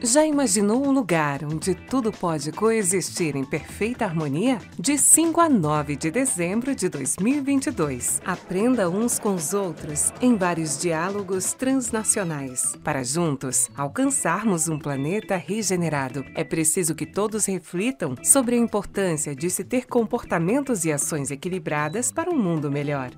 Já imaginou um lugar onde tudo pode coexistir em perfeita harmonia? De 5 a 9 de dezembro de 2022. Aprenda uns com os outros em vários diálogos transnacionais. Para juntos alcançarmos um planeta regenerado, é preciso que todos reflitam sobre a importância de se ter comportamentos e ações equilibradas para um mundo melhor.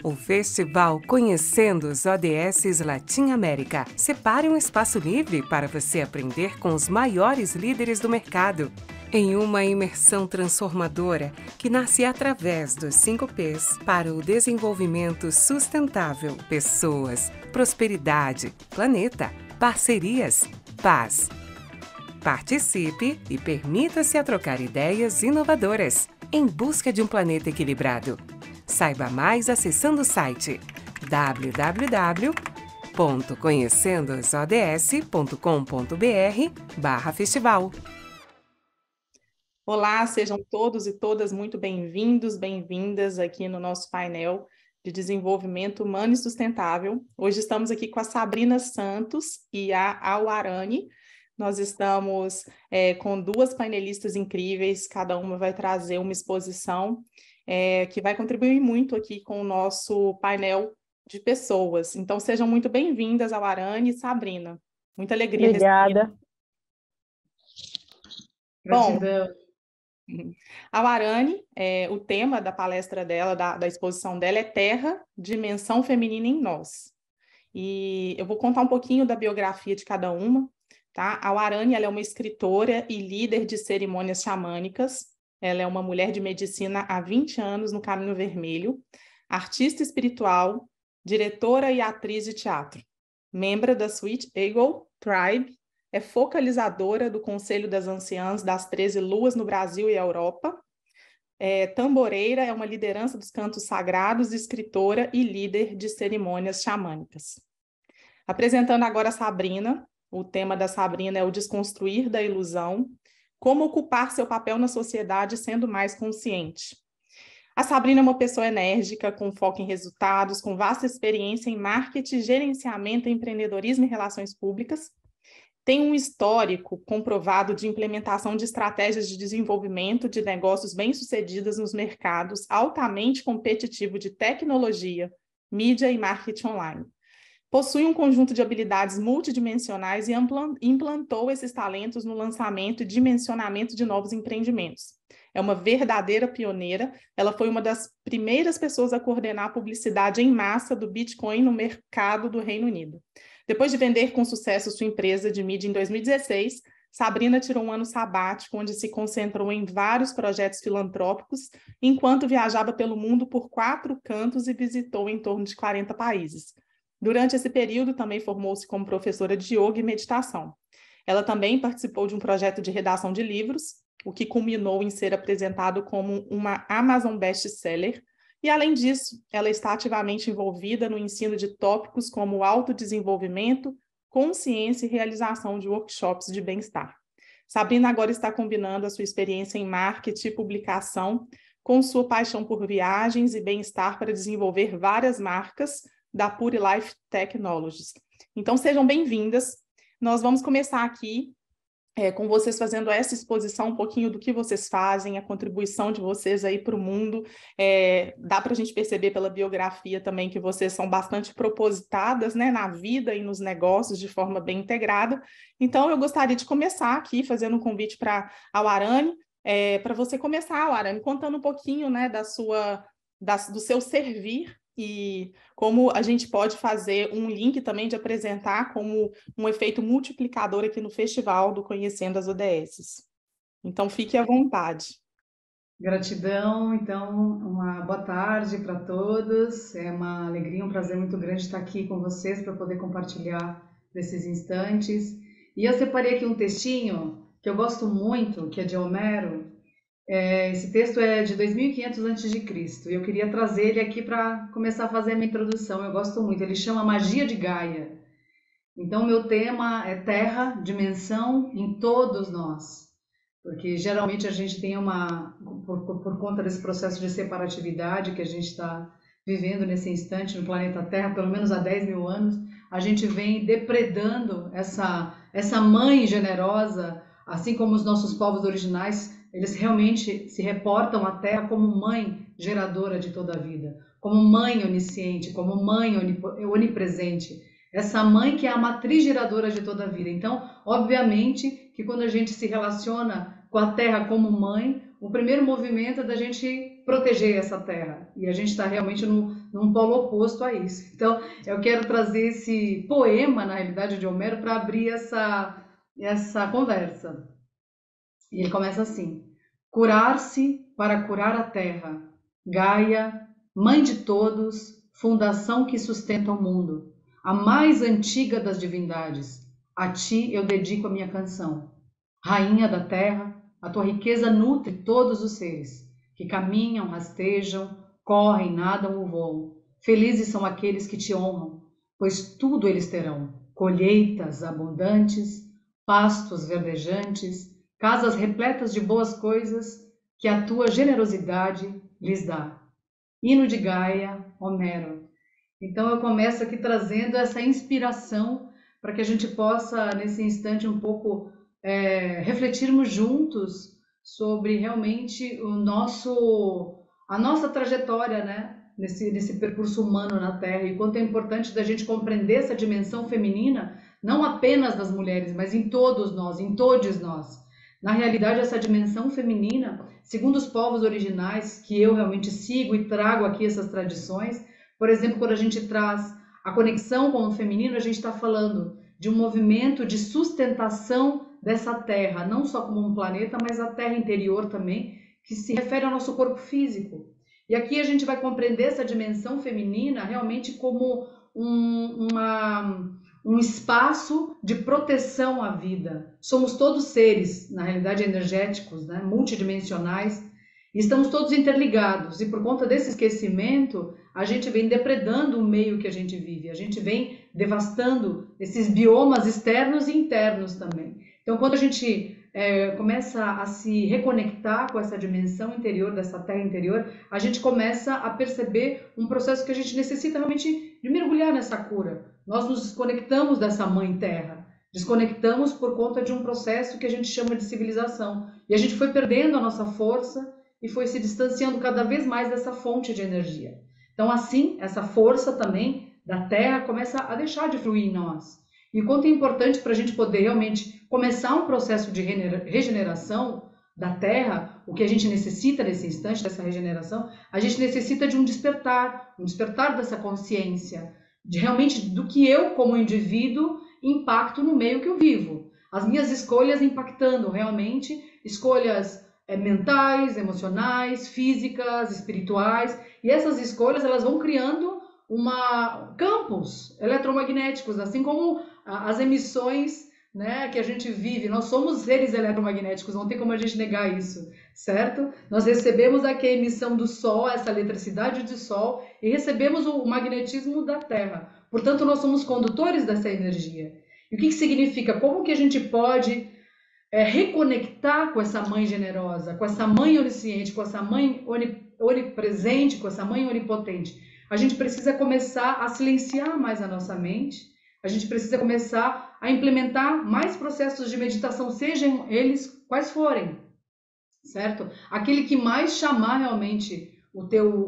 O Festival Conhecendo os ODS Latin América. Separe um espaço livre para você aprender com os maiores líderes do mercado. Em uma imersão transformadora que nasce através dos 5 P's para o desenvolvimento sustentável, pessoas, prosperidade, planeta, parcerias, paz. Participe e permita-se a trocar ideias inovadoras em busca de um planeta equilibrado. Saiba mais acessando o site www.conhecendosods.com.br/festival. Olá, sejam todos e todas muito bem-vindos, bem-vindas aqui no nosso painel de desenvolvimento humano e sustentável. Hoje estamos aqui com a Sabrina Santos e a Awarani. Nós estamos com duas painelistas incríveis, cada uma vai trazer uma exposição que vai contribuir muito aqui com o nosso painel de pessoas. Então, sejam muito bem-vindas, Awarani e Muita alegria. Obrigada. Gratidão. Bom, a Awarani, o tema da palestra dela, da exposição dela é Terra, Dimensão Feminina em Nós. E eu vou contar um pouquinho da biografia de cada uma. Tá? A Awarani, ela é uma escritora e líder de cerimônias xamânicas. Ela é uma mulher de medicina há 20 anos no Caminho Vermelho, artista espiritual, diretora e atriz de teatro, membro da Sweet Eagle Tribe, é focalizadora do Conselho das Anciãs das 13 Luas no Brasil e Europa, tamboreira, é uma liderança dos cantos sagrados, escritora e líder de cerimônias xamânicas. Apresentando agora a Sabrina, o tema da Sabrina é o desconstruir da ilusão, como ocupar seu papel na sociedade sendo mais consciente. A Sabrina é uma pessoa enérgica, com foco em resultados, com vasta experiência em marketing, gerenciamento, empreendedorismo e relações públicas. Tem um histórico comprovado de implementação de estratégias de desenvolvimento de negócios bem-sucedidas nos mercados altamente competitivos de tecnologia, mídia e marketing online. Possui um conjunto de habilidades multidimensionais e implantou esses talentos no lançamento e dimensionamento de novos empreendimentos. É uma verdadeira pioneira. Ela foi uma das primeiras pessoas a coordenar a publicidade em massa do Bitcoin no mercado do Reino Unido. Depois de vender com sucesso sua empresa de mídia em 2016, Sabrina tirou um ano sabático, onde se concentrou em vários projetos filantrópicos, enquanto viajava pelo mundo por 4 cantos e visitou em torno de 40 países. Durante esse período, também formou-se como professora de yoga e meditação. Ela também participou de um projeto de redação de livros, o que culminou em ser apresentado como uma Amazon best-seller. E, além disso, ela está ativamente envolvida no ensino de tópicos como autodesenvolvimento, consciência e realização de workshops de bem-estar. Sabrina agora está combinando a sua experiência em marketing e publicação com sua paixão por viagens e bem-estar para desenvolver várias marcas da Pure Life Technologies. Então, sejam bem-vindas. Nós vamos começar aqui com vocês fazendo essa exposição, um pouquinho do que vocês fazem, a contribuição de vocês aí para o mundo. Dá para a gente perceber pela biografia também que vocês são bastante propositadas, né, na vida e nos negócios de forma bem integrada. Então, eu gostaria de começar aqui fazendo um convite para a Awarani, para você começar, Awarani, contando um pouquinho, né, do seu servir, e como a gente pode fazer um link também de apresentar como um efeito multiplicador aqui no Festival do Conhecendo as ODS. Então, fique à vontade. Gratidão. Então, uma boa tarde para todos. É uma alegria, um prazer muito grande estar aqui com vocês para poder compartilhar desses instantes. E eu separei aqui um textinho que eu gosto muito, que é de Homero. Esse texto é de 2500 a.C. e eu queria trazer ele aqui para começar a fazer a minha introdução. Eu gosto muito, ele chama Magia de Gaia. Então, meu tema é Terra, Dimensão em todos nós, porque geralmente a gente tem por conta desse processo de separatividade que a gente está vivendo nesse instante no planeta Terra, pelo menos há 10 mil anos, a gente vem depredando essa mãe generosa, assim como os nossos povos originais, eles realmente se reportam à Terra como mãe geradora de toda a vida, como mãe onisciente, como mãe onipresente, essa mãe que é a matriz geradora de toda a vida. Então, obviamente que quando a gente se relaciona com a Terra como mãe, o primeiro movimento é da gente proteger essa Terra, e a gente está realmente num polo oposto a isso. Então, eu quero trazer esse poema, na realidade, de Homero, para abrir essa conversa. E ele começa assim: curar-se para curar a terra, Gaia, mãe de todos, fundação que sustenta o mundo, a mais antiga das divindades, a ti eu dedico a minha canção. Rainha da terra, a tua riqueza nutre todos os seres, que caminham, rastejam, correm, nadam ou voam. Felizes são aqueles que te honram, pois tudo eles terão, colheitas abundantes, pastos verdejantes, casas repletas de boas coisas que a tua generosidade lhes dá. Hino de Gaia, Homero. Então eu começo aqui trazendo essa inspiração para que a gente possa, nesse instante, um pouco refletirmos juntos sobre realmente a nossa trajetória, né? Nesse percurso humano na Terra, e quanto é importante da gente compreender essa dimensão feminina, não apenas das mulheres, mas em todos nós, em todos nós. Na realidade, essa dimensão feminina, segundo os povos originais, que eu realmente sigo e trago aqui essas tradições, por exemplo, quando a gente traz a conexão com o feminino, a gente está falando de um movimento de sustentação dessa Terra, não só como um planeta, mas a Terra interior também, que se refere ao nosso corpo físico. E aqui a gente vai compreender essa dimensão feminina realmente como um espaço de proteção à vida. Somos todos seres, na realidade, energéticos, né? Multidimensionais, e estamos todos interligados. E por conta desse esquecimento, a gente vem depredando o meio que a gente vive, a gente vem devastando esses biomas externos e internos também. Então, quando a gente começa a se reconectar com essa dimensão interior, dessa terra interior, a gente começa a perceber um processo que a gente necessita realmente de mergulhar nessa cura. Nós nos desconectamos dessa mãe terra, desconectamos por conta de um processo que a gente chama de civilização. E a gente foi perdendo a nossa força e foi se distanciando cada vez mais dessa fonte de energia. Então, assim, essa força também da terra começa a deixar de fluir em nós. E o quanto é importante para a gente poder realmente começar um processo de regeneração da Terra, o que a gente necessita nesse instante dessa regeneração, a gente necessita de um despertar dessa consciência, de realmente do que eu, como indivíduo, impacto no meio que eu vivo. As minhas escolhas impactando realmente, escolhas mentais, emocionais, físicas, espirituais, e essas escolhas elas vão criando campos eletromagnéticos, assim como as emissões, né, que a gente vive. Nós somos seres eletromagnéticos, não tem como a gente negar isso, certo? Nós recebemos aqui a emissão do Sol, essa eletricidade do Sol, e recebemos o magnetismo da Terra. Portanto, nós somos condutores dessa energia. E o que significa? Como que a gente pode reconectar com essa mãe generosa, com essa mãe onisciente, com essa mãe onipresente, com essa mãe onipotente? A gente precisa começar a silenciar mais a nossa mente, a gente precisa começar a implementar mais processos de meditação, sejam eles quais forem, certo? Aquele que mais chamar realmente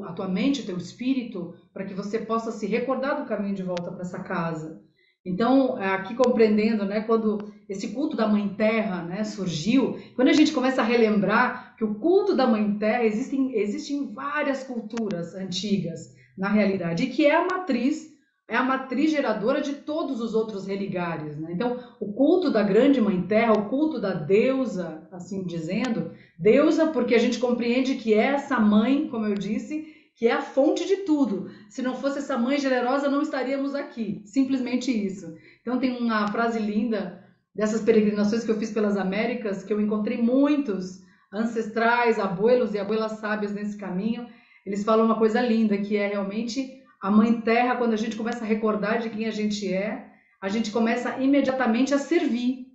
a tua mente, o teu espírito, para que você possa se recordar do caminho de volta para essa casa. Então, aqui compreendendo, né, quando esse culto da Mãe Terra, né, surgiu, quando a gente começa a relembrar que o culto da Mãe Terra existe em várias culturas antigas, na realidade, e que é a matriz geradora de todos os outros religares, né? Então, o culto da grande Mãe Terra, o culto da deusa, assim dizendo, deusa porque a gente compreende que é essa mãe, como eu disse, que é a fonte de tudo. Se não fosse essa mãe generosa, não estaríamos aqui. Simplesmente isso. Então, tem uma frase linda dessas peregrinações que eu fiz pelas Américas, que eu encontrei muitos ancestrais, abuelos e abuelas sábias nesse caminho. Eles falam uma coisa linda, que é realmente a Mãe Terra, quando a gente começa a recordar de quem a gente começa imediatamente a servir,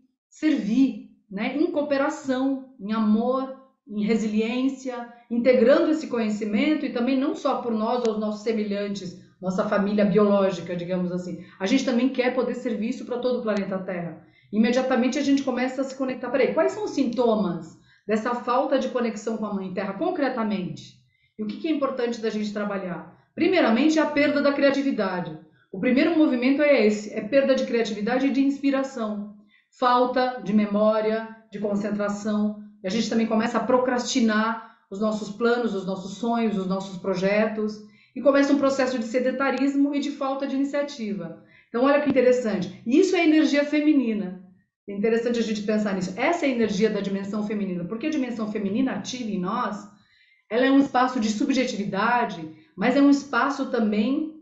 né? Em cooperação, em amor, em resiliência, integrando esse conhecimento e também não só por nós ou os nossos semelhantes, nossa família biológica, digamos assim. A gente também quer poder ser visto para todo o planeta Terra. Imediatamente a gente começa a se conectar. Peraí, quais são os sintomas dessa falta de conexão com a Mãe Terra, concretamente? E o que é importante da gente trabalhar? Primeiramente, a perda da criatividade. O primeiro movimento é esse, é perda de criatividade e de inspiração. Falta de memória, de concentração. E a gente também começa a procrastinar os nossos planos, os nossos sonhos, os nossos projetos. E começa um processo de sedentarismo e de falta de iniciativa. Então, olha que interessante. Isso é energia feminina. É interessante a gente pensar nisso. Essa é a energia da dimensão feminina. Porque a dimensão feminina ativa em nós, ela é um espaço de subjetividade, mas é um espaço também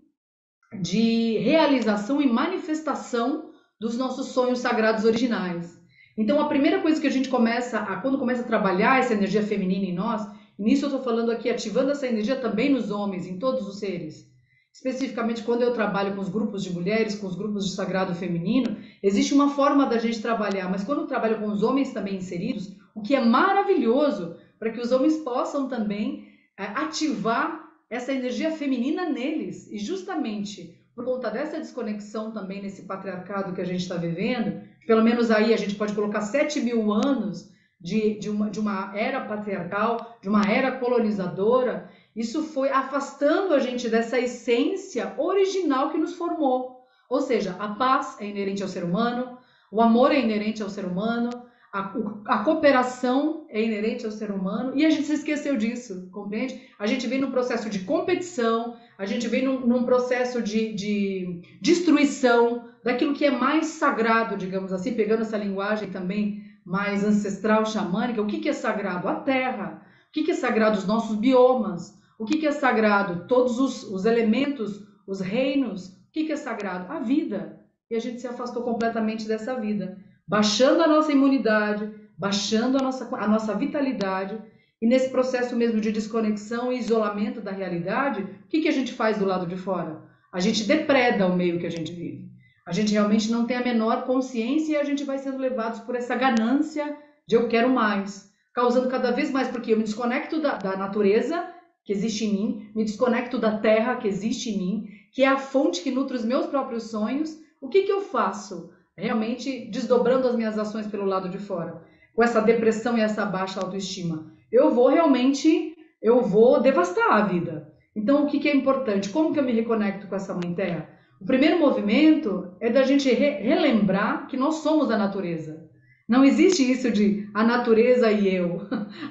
de realização e manifestação dos nossos sonhos sagrados originais. Então, a primeira coisa que a gente quando começa a trabalhar essa energia feminina em nós, e nisso eu estou falando aqui, ativando essa energia também nos homens, em todos os seres. Especificamente, quando eu trabalho com os grupos de mulheres, com os grupos de sagrado feminino, existe uma forma da gente trabalhar, mas quando eu trabalho com os homens também inseridos, o que é maravilhoso, para que os homens possam também ativar essa energia feminina neles. E justamente por conta dessa desconexão também nesse patriarcado que a gente está vivendo, pelo menos aí a gente pode colocar 7.000 anos de uma era patriarcal, de uma era colonizadora, isso foi afastando a gente dessa essência original que nos formou. Ou seja, a paz é inerente ao ser humano, o amor é inerente ao ser humano, a cooperação é inerente ao ser humano, e a gente se esqueceu disso, compreende? A gente vem num processo de competição, a gente vem num processo de destruição daquilo que é mais sagrado, digamos assim, pegando essa linguagem também mais ancestral, xamânica. O que é sagrado? A terra. O que é sagrado? Os nossos biomas. O que é sagrado? Todos os elementos, os reinos. O que é sagrado? A vida. E a gente se afastou completamente dessa vida, baixando a nossa imunidade, baixando a nossa vitalidade, e nesse processo mesmo de desconexão e isolamento da realidade, o que a gente faz do lado de fora? A gente depreda o meio que a gente vive. A gente realmente não tem a menor consciência e a gente vai sendo levados por essa ganância de eu quero mais, causando cada vez mais, porque eu me desconecto da natureza que existe em mim, me desconecto da terra que existe em mim, que é a fonte que nutre os meus próprios sonhos. O que eu faço? Realmente desdobrando as minhas ações pelo lado de fora, com essa depressão e essa baixa autoestima, eu vou devastar a vida. Então, o que é importante? Como que eu me reconecto com essa Mãe Terra? O primeiro movimento é da gente relembrar que nós somos a natureza. Não existe isso de a natureza e eu,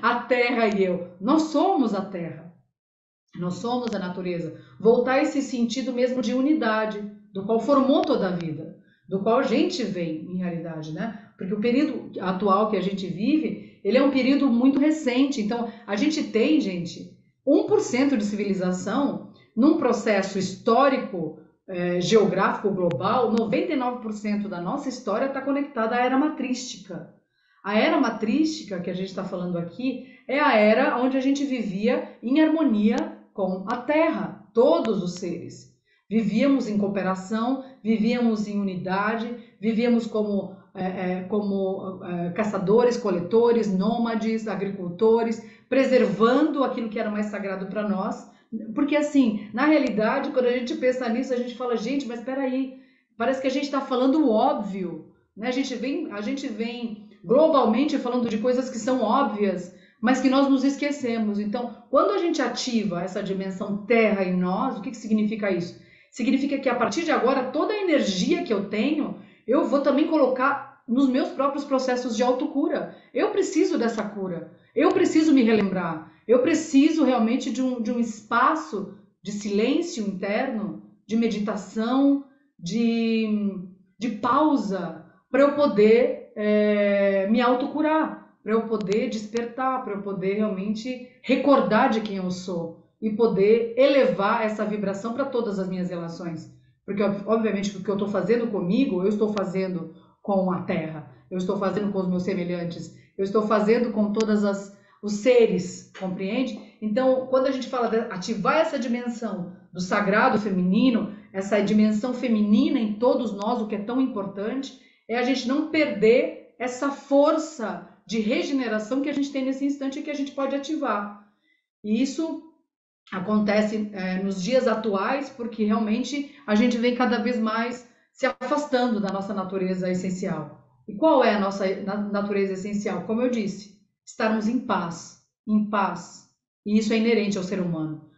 a terra e eu. Nós somos a terra. Nós somos a natureza. Voltar a esse sentido mesmo de unidade, do qual formou toda a vida, do qual a gente vem, em realidade, né? Porque o período atual que a gente vive, ele é um período muito recente. Então, a gente tem, gente, 1% de civilização num processo histórico, geográfico global. 99% da nossa história está conectada à era matrística. A era matrística que a gente está falando aqui é a era onde a gente vivia em harmonia com a Terra, todos os seres. Vivíamos em cooperação, vivíamos em unidade, vivíamos como caçadores, coletores, nômades, agricultores, preservando aquilo que era mais sagrado para nós. Porque assim, na realidade, quando a gente pensa nisso, a gente fala, gente, mas espera aí, parece que a gente está falando o óbvio, né? A gente vem globalmente falando de coisas que são óbvias, mas que nós nos esquecemos. Então, quando a gente ativa essa dimensão terra em nós, o que significa isso? Significa que a partir de agora, toda a energia que eu tenho, eu vou também colocar nos meus próprios processos de autocura. Eu preciso dessa cura. Eu preciso me relembrar. Eu preciso realmente de um espaço de silêncio interno, de meditação, de pausa, para eu poder me autocurar, para eu poder despertar, para eu poder realmente recordar de quem eu sou e poder elevar essa vibração para todas as minhas relações. Porque, obviamente, o que eu estou fazendo comigo, eu estou fazendo com a Terra, eu estou fazendo com os meus semelhantes, eu estou fazendo com todos os seres, compreende? Então, quando a gente fala de ativar essa dimensão do sagrado feminino, essa dimensão feminina em todos nós, o que é tão importante, é a gente não perder essa força de regeneração que a gente tem nesse instante e que a gente pode ativar. E isso acontece nos dias atuais, porque realmente a gente vem cada vez mais se afastando da nossa natureza essencial. E qual é a nossa natureza essencial? Como eu disse, estarmos em paz, em paz. E isso é inerente ao ser humano.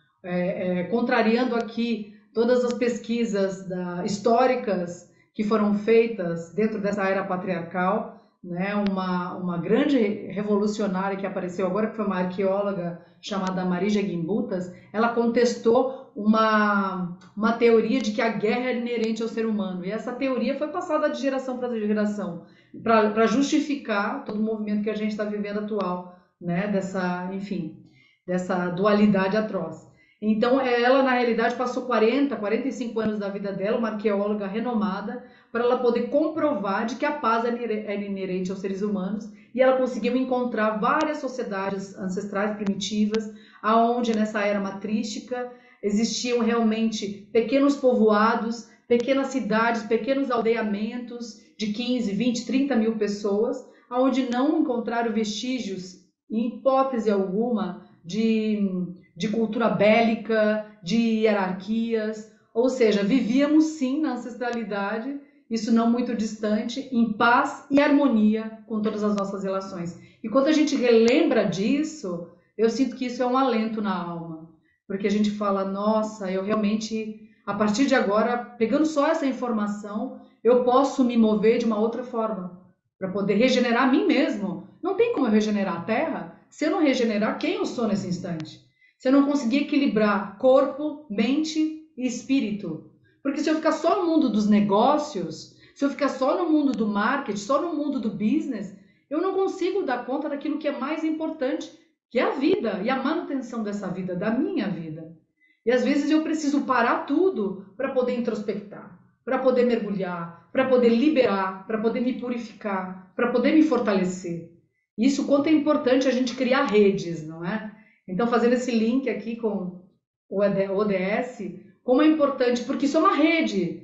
Contrariando aqui todas as pesquisas históricas que foram feitas dentro dessa era patriarcal, né? Uma grande revolucionária que apareceu agora, que foi uma arqueóloga chamada Marija Gimbutas, ela contestou uma teoria de que a guerra era inerente ao ser humano. E essa teoria foi passada de geração para geração, para justificar todo o movimento que a gente está vivendo atual, né? Dessa dualidade atroz. Então, ela, na realidade, passou 45 anos da vida dela, uma arqueóloga renomada, para ela poder comprovar de que a paz era inerente aos seres humanos, e ela conseguiu encontrar várias sociedades ancestrais primitivas, aonde nessa era matrística existiam realmente pequenos povoados, pequenas cidades, pequenos aldeamentos de 15, 20, 30 mil pessoas, aonde não encontraram vestígios, em hipótese alguma, de cultura bélica, de hierarquias, ou seja, vivíamos sim na ancestralidade, isso não muito distante, em paz e harmonia com todas as nossas relações. E quando a gente relembra disso, eu sinto que isso é um alento na alma, porque a gente fala, nossa, eu realmente, a partir de agora, pegando só essa informação, eu posso me mover de uma outra forma, para poder regenerar a mim mesmo. Não tem como eu regenerar a Terra se eu não regenerar quem eu sou nesse instante. Se eu não conseguir equilibrar corpo, mente e espírito. Porque se eu ficar só no mundo dos negócios, se eu ficar só no mundo do marketing, só no mundo do business, eu não consigo dar conta daquilo que é mais importante, que é a vida e a manutenção dessa vida, da minha vida. E às vezes eu preciso parar tudo para poder introspectar, para poder mergulhar, para poder liberar, para poder me purificar, para poder me fortalecer. Isso quanto é importante a gente criar redes, não é? Então, fazendo esse link aqui com o ODS, como é importante, porque isso é uma rede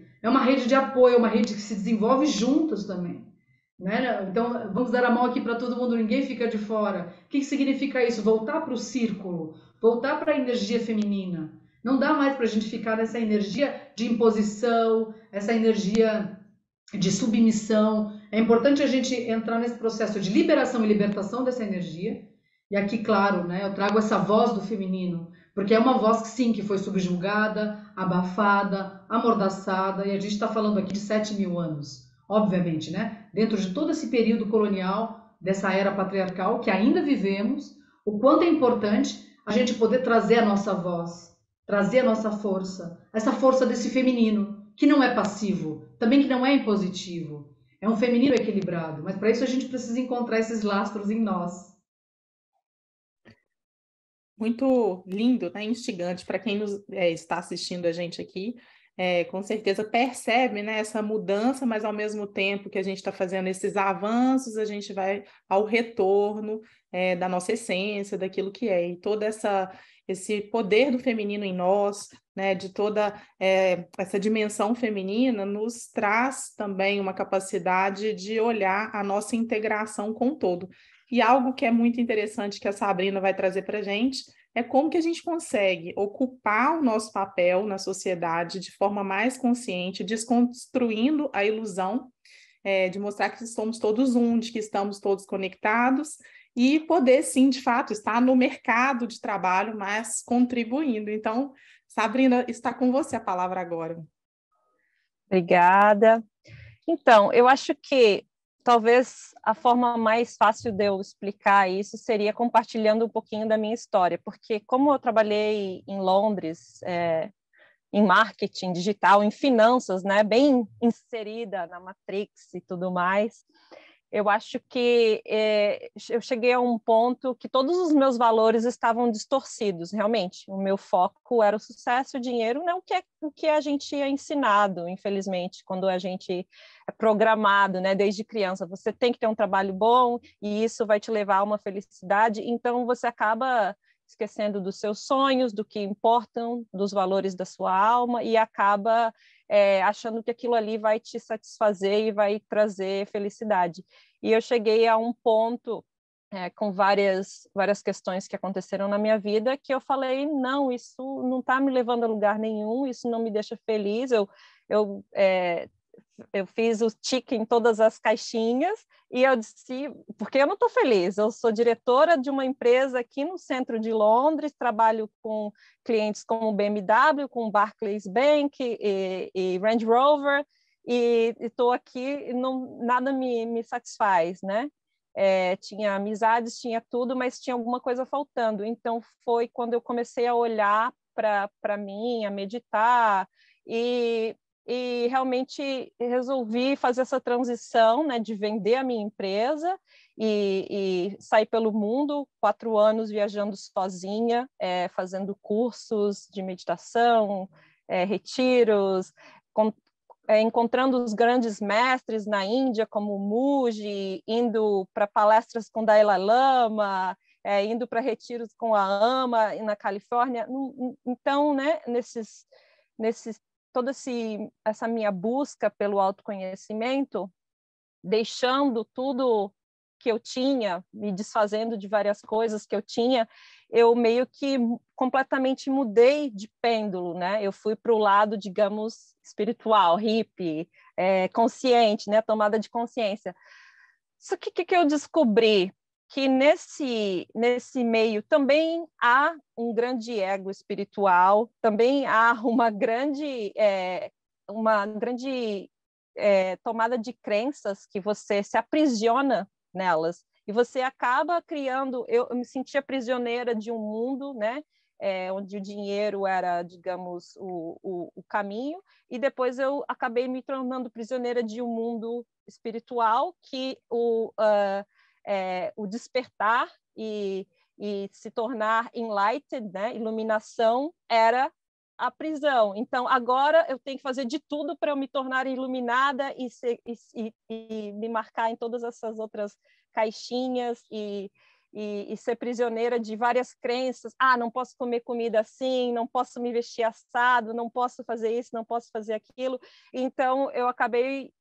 de apoio, é uma rede que se desenvolve juntos também. Né? Então, vamos dar a mão aqui para todo mundo, ninguém fica de fora. O que significa isso? Voltar para o círculo, voltar para a energia feminina. Não dá mais para a gente ficar nessa energia de imposição, essa energia de submissão. É importante a gente entrar nesse processo de liberação e libertação dessa energia. E aqui, claro, né, eu trago essa voz do feminino, porque é uma voz que sim, que foi subjugada, abafada, amordaçada, e a gente está falando aqui de 7.000 anos, obviamente, né? Dentro de todo esse período colonial, dessa era patriarcal que ainda vivemos, o quanto é importante a gente poder trazer a nossa voz, trazer a nossa força, essa força desse feminino, que não é passivo, também que não é impositivo, é um feminino equilibrado, mas para isso a gente precisa encontrar esses lastros em nós. Muito lindo, né? Instigante para quem está assistindo a gente aqui. Com certeza percebe, né, essa mudança, mas ao mesmo tempo que a gente está fazendo esses avanços, a gente vai ao retorno da nossa essência, daquilo que é. E todo esse poder do feminino em nós, né, de toda essa dimensão feminina, nos traz também uma capacidade de olhar a nossa integração com o todo. E algo que é muito interessante que a Sabrina vai trazer para a gente é como que a gente consegue ocupar o nosso papel na sociedade de forma mais consciente, desconstruindo a ilusão de mostrar que somos todos um, de que estamos todos conectados e poder, sim, de fato, estar no mercado de trabalho, mas contribuindo. Então, Sabrina, está com você a palavra agora. Obrigada. Então, eu acho que talvez a forma mais fácil de eu explicar isso seria compartilhando um pouquinho da minha história, porque como eu trabalhei em Londres, em marketing digital, em finanças, né, bem inserida na Matrix e tudo mais, eu acho que eu cheguei a um ponto que todos os meus valores estavam distorcidos, realmente. O meu foco era o sucesso, o dinheiro, né? O que a gente é ensinado, infelizmente, quando a gente é programado, né? Desde criança. Você tem que ter um trabalho bom e isso vai te levar a uma felicidade. Então, você acaba esquecendo dos seus sonhos, do que importam, dos valores da sua alma e acaba achando que aquilo ali vai te satisfazer e vai trazer felicidade. E eu cheguei a um ponto com várias questões que aconteceram na minha vida, que eu falei, não, isso não está me levando a lugar nenhum, isso não me deixa feliz, eu fiz o tique em todas as caixinhas e eu disse, porque eu não estou feliz, eu sou diretora de uma empresa aqui no centro de Londres, trabalho com clientes como BMW, com Barclays Bank e Range Rover, e estou aqui, nada me satisfaz, né? Tinha amizades, tinha tudo, mas tinha alguma coisa faltando. Então, foi quando eu comecei a olhar para mim, a meditar, e realmente resolvi fazer essa transição, né, de vender a minha empresa e sair pelo mundo, 4 anos viajando sozinha, fazendo cursos de meditação, retiros, encontrando os grandes mestres na Índia, como Muji, indo para palestras com Dalai Lama, indo para retiros com a AMA na Califórnia. Então, né, toda essa minha busca pelo autoconhecimento, deixando tudo que eu tinha, me desfazendo de várias coisas que eu tinha, eu meio que completamente mudei de pêndulo, né? Eu fui para o lado, digamos, espiritual, hippie, consciente, né? Tomada de consciência. Só que o que eu descobri? Que nesse meio também há um grande ego espiritual, também há uma grande tomada de crenças que você se aprisiona nelas e você acaba criando. Eu me sentia prisioneira de um mundo, né? Onde o dinheiro era, digamos, o caminho, e depois eu acabei me tornando prisioneira de um mundo espiritual que o despertar e se tornar enlightened, né? Iluminação, era a prisão. Então, agora eu tenho que fazer de tudo para eu me tornar iluminada e me marcar em todas essas outras caixinhas e ser prisioneira de várias crenças. Não posso comer comida assim, não posso me vestir assado, não posso fazer isso, não posso fazer aquilo. Então, eu acabei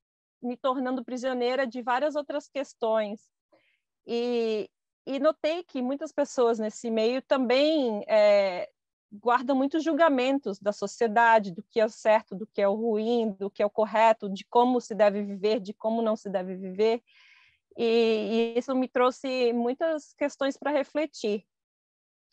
me tornando prisioneira de várias outras questões. E notei que muitas pessoas nesse meio também guardam muitos julgamentos da sociedade, do que é o certo, do que é o ruim, do que é o correto, de como se deve viver, de como não se deve viver. E isso me trouxe muitas questões para refletir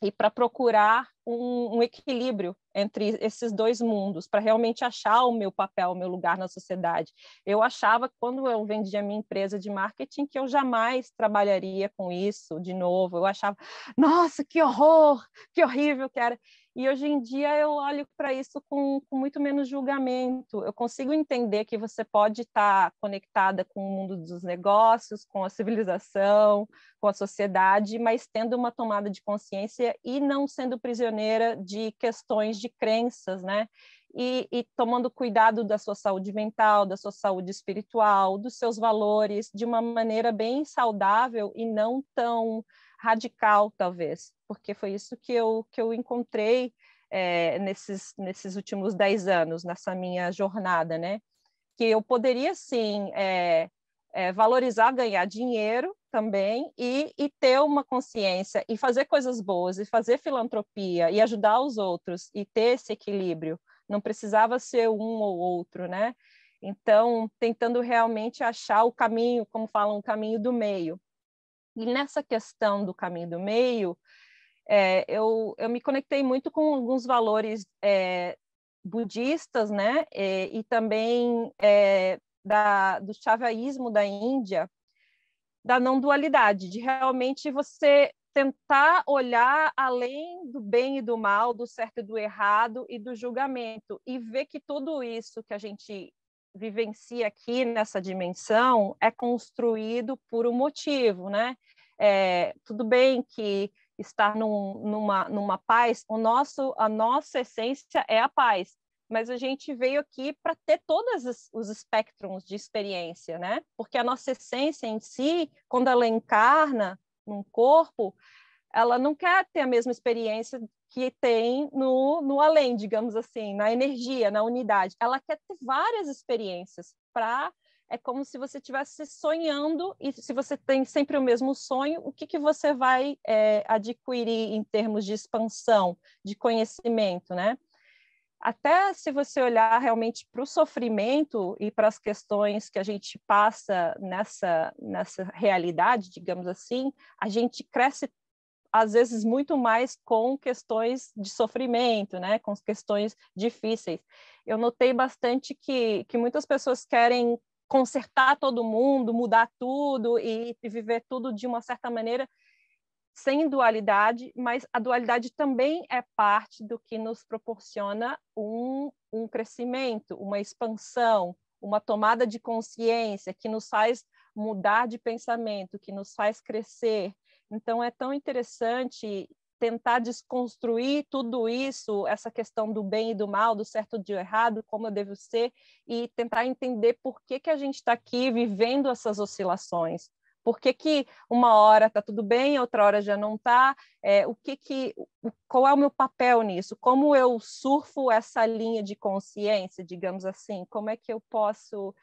e para procurar um equilíbrio entre esses dois mundos, para realmente achar o meu papel, o meu lugar na sociedade. Eu achava, quando eu vendi a minha empresa de marketing, que eu jamais trabalharia com isso de novo. Eu achava, nossa, que horror, que horrível que era. E hoje em dia eu olho para isso com muito menos julgamento. Eu consigo entender que você pode estar conectada com o mundo dos negócios, com a civilização, com a sociedade, mas tendo uma tomada de consciência e não sendo prisioneira de questões de crenças, né? E tomando cuidado da sua saúde mental, da sua saúde espiritual, dos seus valores, de uma maneira bem saudável e não tão radical, talvez, porque foi isso que eu encontrei nesses últimos 10 anos, nessa minha jornada, né? Que eu poderia, sim, valorizar, ganhar dinheiro também e ter uma consciência e fazer coisas boas e fazer filantropia e ajudar os outros e ter esse equilíbrio. Não precisava ser um ou outro, né? Então, tentando realmente achar o caminho, como falam, o caminho do meio. E nessa questão do caminho do meio, eu me conectei muito com alguns valores budistas, né? E também do Shaivismo da Índia, da não dualidade, de realmente você tentar olhar além do bem e do mal, do certo e do errado e do julgamento, e ver que tudo isso que a gente vivencia aqui nessa dimensão é construído por um motivo, né? Tudo bem que estar numa paz, a nossa essência é a paz, mas a gente veio aqui para ter todos os espectros de experiência, né? Porque a nossa essência em si, quando ela encarna num corpo, ela não quer ter a mesma experiência que tem no além, digamos assim, na energia, na unidade. Ela quer ter várias experiências para é como se você estivesse sonhando, e se você tem sempre o mesmo sonho, o que você vai adquirir em termos de expansão, de conhecimento, né? Até se você olhar realmente para o sofrimento e para as questões que a gente passa nessa realidade, digamos assim, a gente cresce às vezes muito mais com questões de sofrimento, né? Com questões difíceis. Eu notei bastante que muitas pessoas querem consertar todo mundo, mudar tudo e viver tudo de uma certa maneira, sem dualidade, mas a dualidade também é parte do que nos proporciona um crescimento, uma expansão, uma tomada de consciência que nos faz mudar de pensamento, que nos faz crescer. Então, é tão interessante tentar desconstruir tudo isso, essa questão do bem e do mal, do certo e do errado, como eu devo ser, e tentar entender por que a gente está aqui vivendo essas oscilações. Por que uma hora está tudo bem, outra hora já não está? Qual é o meu papel nisso? Como eu surfo essa linha de consciência, digamos assim? Como é que eu posso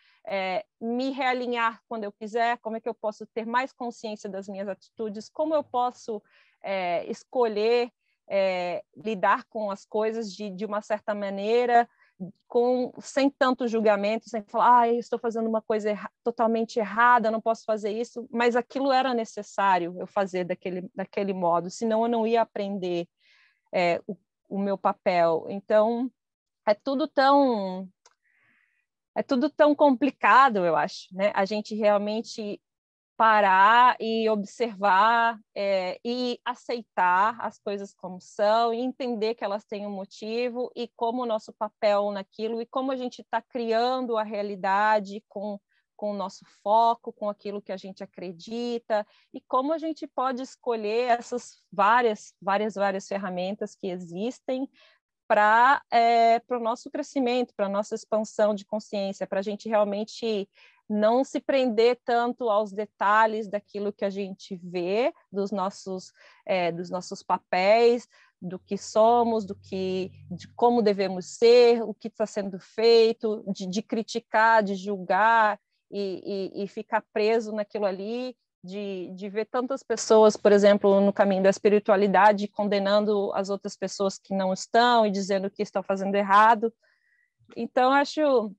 me realinhar quando eu quiser? Como é que eu posso ter mais consciência das minhas atitudes? Como eu posso escolher lidar com as coisas de uma certa maneira, sem tanto julgamento, sem falar, estou fazendo uma coisa totalmente errada, não posso fazer isso, mas aquilo era necessário eu fazer daquele modo, senão eu não ia aprender o meu papel. Então, é tudo tão complicado, eu acho, né? A gente realmente parar e observar e aceitar as coisas como são e entender que elas têm um motivo e como o nosso papel naquilo e como a gente está criando a realidade com o nosso foco, com aquilo que a gente acredita e como a gente pode escolher essas várias ferramentas que existem para o nosso crescimento, para a nossa expansão de consciência, para a gente realmente não se prender tanto aos detalhes daquilo que a gente vê, dos nossos papéis, do que somos, de como devemos ser, o que está sendo feito, de criticar, de julgar e ficar preso naquilo ali, de ver tantas pessoas, por exemplo, no caminho da espiritualidade, condenando as outras pessoas que não estão e dizendo que estão fazendo errado. Então, acho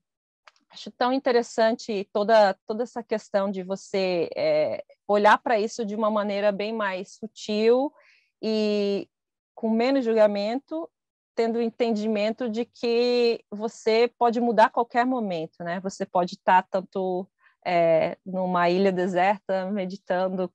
tão interessante toda essa questão de você olhar para isso de uma maneira bem mais sutil e com menos julgamento, tendo o entendimento de que você pode mudar a qualquer momento, né? Você pode estar tanto numa ilha deserta, meditando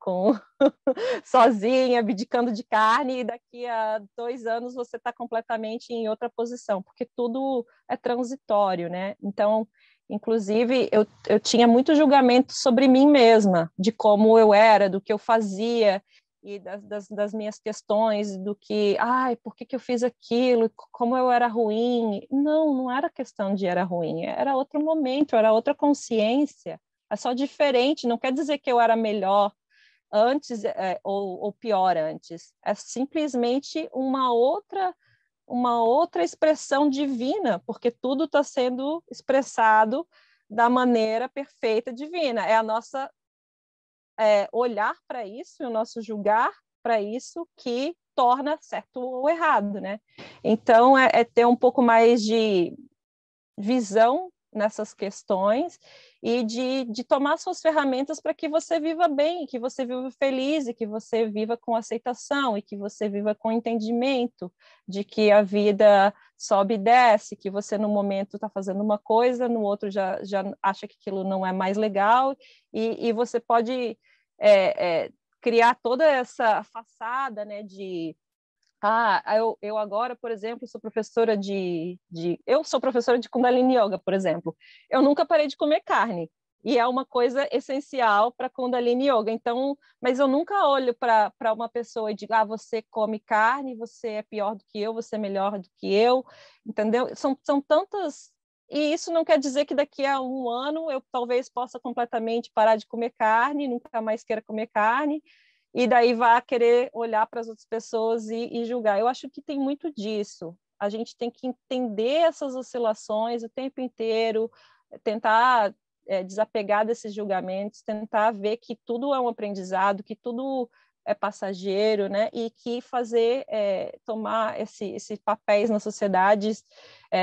sozinha, abdicando de carne, e daqui a 2 anos você está completamente em outra posição, porque tudo é transitório, né? Então, inclusive, eu tinha muito julgamento sobre mim mesma, de como eu era, do que eu fazia, e das minhas questões, do que, por que eu fiz aquilo, como eu era ruim. Não era questão de era ruim, era outro momento, era outra consciência. É só diferente, não quer dizer que eu era melhor antes ou pior antes. É simplesmente uma outra expressão divina, porque tudo está sendo expressado da maneira perfeita divina. É a nossa olhar para isso, e o nosso julgar para isso que torna certo ou errado, né? Então, é ter um pouco mais de visão nessas questões e de tomar suas ferramentas para que você viva bem, que você viva feliz e que você viva com aceitação e que você viva com entendimento de que a vida sobe e desce, que você no momento está fazendo uma coisa, no outro já acha que aquilo não é mais legal e você pode criar toda essa façada, né, de eu agora, por exemplo, sou professora eu sou professora de Kundalini Yoga, por exemplo. Eu nunca parei de comer carne. E é uma coisa essencial para Kundalini Yoga. Então, mas eu nunca olho para uma pessoa e digo, você come carne, você é pior do que eu, você é melhor do que eu, entendeu? São tantas... E isso não quer dizer que daqui a 1 ano eu talvez possa completamente parar de comer carne, nunca mais queira comer carne, e daí vai querer olhar para as outras pessoas e julgar. Eu acho que tem muito disso. A gente tem que entender essas oscilações o tempo inteiro, tentar desapegar desses julgamentos, tentar ver que tudo é um aprendizado, que tudo é passageiro, né? E que tomar esses papéis na sociedade,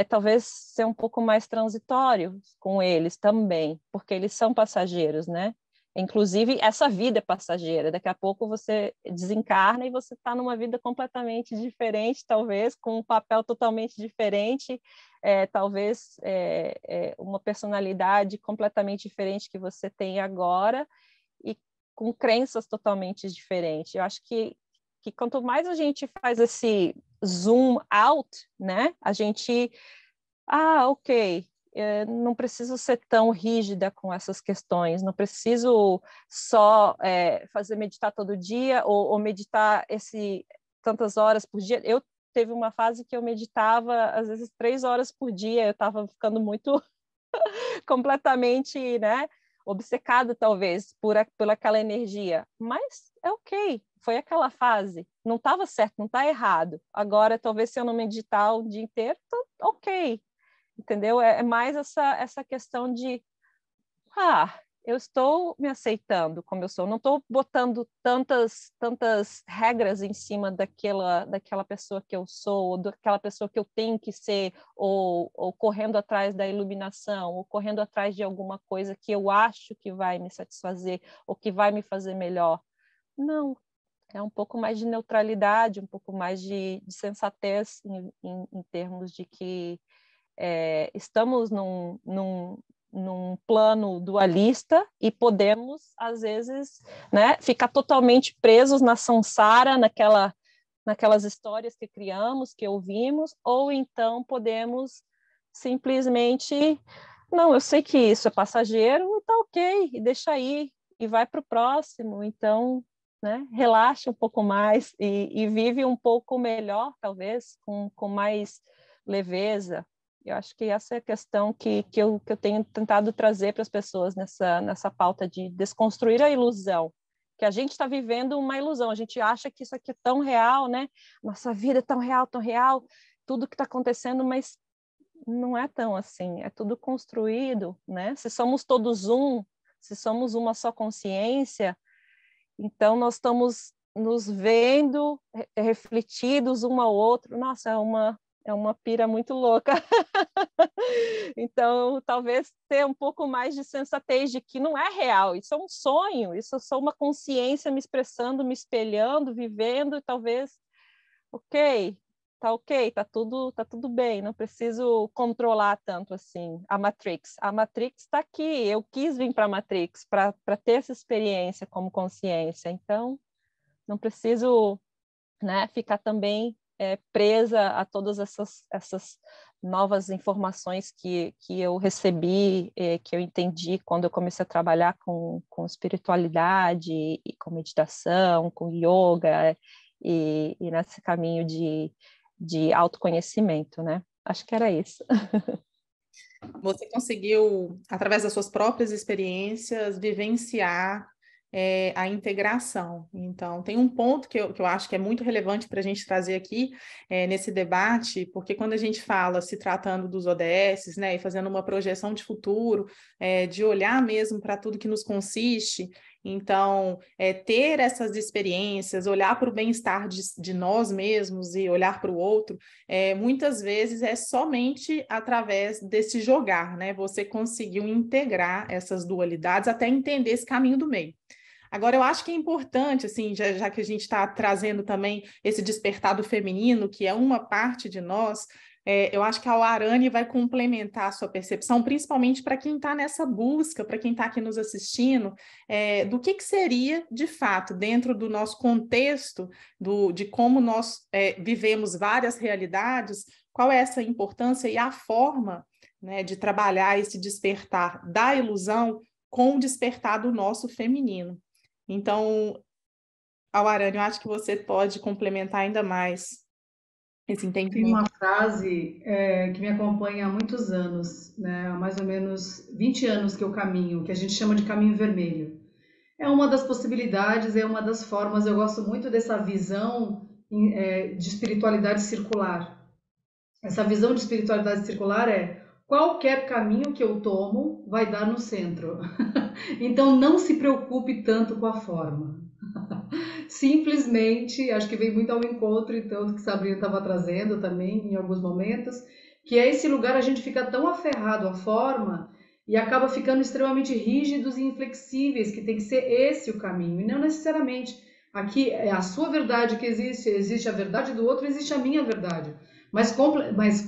talvez ser um pouco mais transitório com eles também, porque eles são passageiros, né? Inclusive, essa vida é passageira. Daqui a pouco você desencarna e você está numa vida completamente diferente, talvez, com um papel totalmente diferente, talvez uma personalidade completamente diferente que você tem agora e com crenças totalmente diferentes. Eu acho que quanto mais a gente faz esse zoom out, né? A gente... ok, não preciso ser tão rígida com essas questões, não preciso só fazer meditar todo dia ou meditar tantas horas por dia. Eu teve uma fase que eu meditava, às vezes, 3 horas por dia, eu estava ficando muito completamente, né, obcecada, talvez, por aquela energia, mas é ok, foi aquela fase, não estava certo, não está errado. Agora, talvez, se eu não meditar o dia inteiro, tá ok. Entendeu? É mais essa questão de eu estou me aceitando como eu sou, não estou botando tantas regras em cima daquela pessoa que eu sou, ou daquela pessoa que eu tenho que ser, ou correndo atrás da iluminação, ou correndo atrás de alguma coisa que eu acho que vai me satisfazer, ou que vai me fazer melhor. Não, é um pouco mais de neutralidade, um pouco mais de sensatez em termos de que estamos num plano dualista e podemos, às vezes, né, ficar totalmente presos na samsara, naquelas histórias que criamos, que ouvimos, ou então podemos simplesmente, não, eu sei que isso é passageiro, e tá ok, e deixa aí, e vai para o próximo, então, né, relaxa um pouco mais e vive um pouco melhor, talvez, com mais leveza. Eu acho que essa é a questão que eu tenho tentado trazer para as pessoas nessa pauta de desconstruir a ilusão, que a gente está vivendo uma ilusão, a gente acha que isso aqui é tão real, né? Nossa vida é tão real, tudo que está acontecendo, mas não é tão assim, é tudo construído, né? Se somos todos se somos uma só consciência, então nós estamos nos vendo refletidos um ao outro. Nossa, é uma pira muito louca. Então, talvez ter um pouco mais de sensatez de que não é real, isso é um sonho, isso é só uma consciência me expressando, me espelhando, vivendo, e talvez, ok, tá tudo bem, não preciso controlar tanto assim a Matrix está aqui, eu quis vir para a Matrix para ter essa experiência como consciência, então não preciso, né, ficar também presa a todas essas novas informações que eu recebi, que eu entendi quando eu comecei a trabalhar com espiritualidade e com meditação, com yoga e nesse caminho de autoconhecimento, né? Acho que era isso. Você conseguiu, através das suas próprias experiências, vivenciar a integração. Então, tem um ponto que eu acho que é muito relevante para a gente trazer aqui nesse debate, porque quando a gente fala se tratando dos ODS, né, e fazendo uma projeção de futuro, de olhar mesmo para tudo que nos consiste, então, ter essas experiências, olhar para o bem-estar de nós mesmos e olhar para o outro, muitas vezes é somente através desse jogar, né? Você conseguiu integrar essas dualidades até entender esse caminho do meio. Agora, eu acho que é importante, assim, já que a gente está trazendo também esse despertar do feminino, que é uma parte de nós, eu acho que a Awarani vai complementar a sua percepção, principalmente para quem está nessa busca, para quem está aqui nos assistindo, do que seria, de fato, dentro do nosso contexto, de como nós vivemos várias realidades, qual é essa importância e a forma, né, de trabalhar esse despertar da ilusão com o despertar do nosso feminino. Então, Awarani, eu acho que você pode complementar ainda mais esse entendimento. Tem uma frase que me acompanha há muitos anos, né? Há mais ou menos 20 anos que eu caminho, que a gente chama de caminho vermelho. É uma das possibilidades, é uma das formas, eu gosto muito dessa visão de espiritualidade circular. Essa visão de espiritualidade circular qualquer caminho que eu tomo vai dar no centro. Então não se preocupe tanto com a forma. Simplesmente, acho que vem muito ao encontro, então, que Sabrina estava trazendo também em alguns momentos, que é esse lugar a gente fica tão aferrado à forma e acaba ficando extremamente rígidos e inflexíveis, que tem que ser esse o caminho, e não necessariamente. Aqui é a sua verdade que existe a verdade do outro, existe a minha verdade. Mas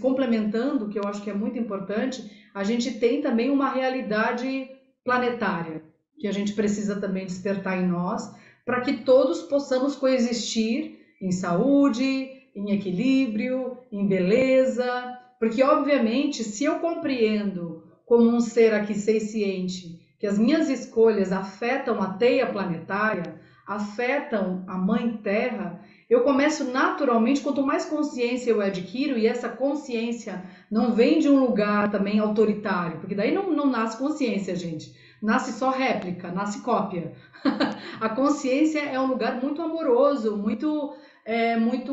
complementando, que eu acho que é muito importante, a gente tem também uma realidade planetária, que a gente precisa também despertar em nós, para que todos possamos coexistir em saúde, em equilíbrio, em beleza, porque obviamente se eu compreendo como um ser aqui senciente que as minhas escolhas afetam a teia planetária, afetam a Mãe Terra, eu começo naturalmente, quanto mais consciência eu adquiro, e essa consciência não vem de um lugar também autoritário, porque daí não nasce consciência, gente. Nasce só réplica, nasce cópia. A consciência é um lugar muito amoroso, muito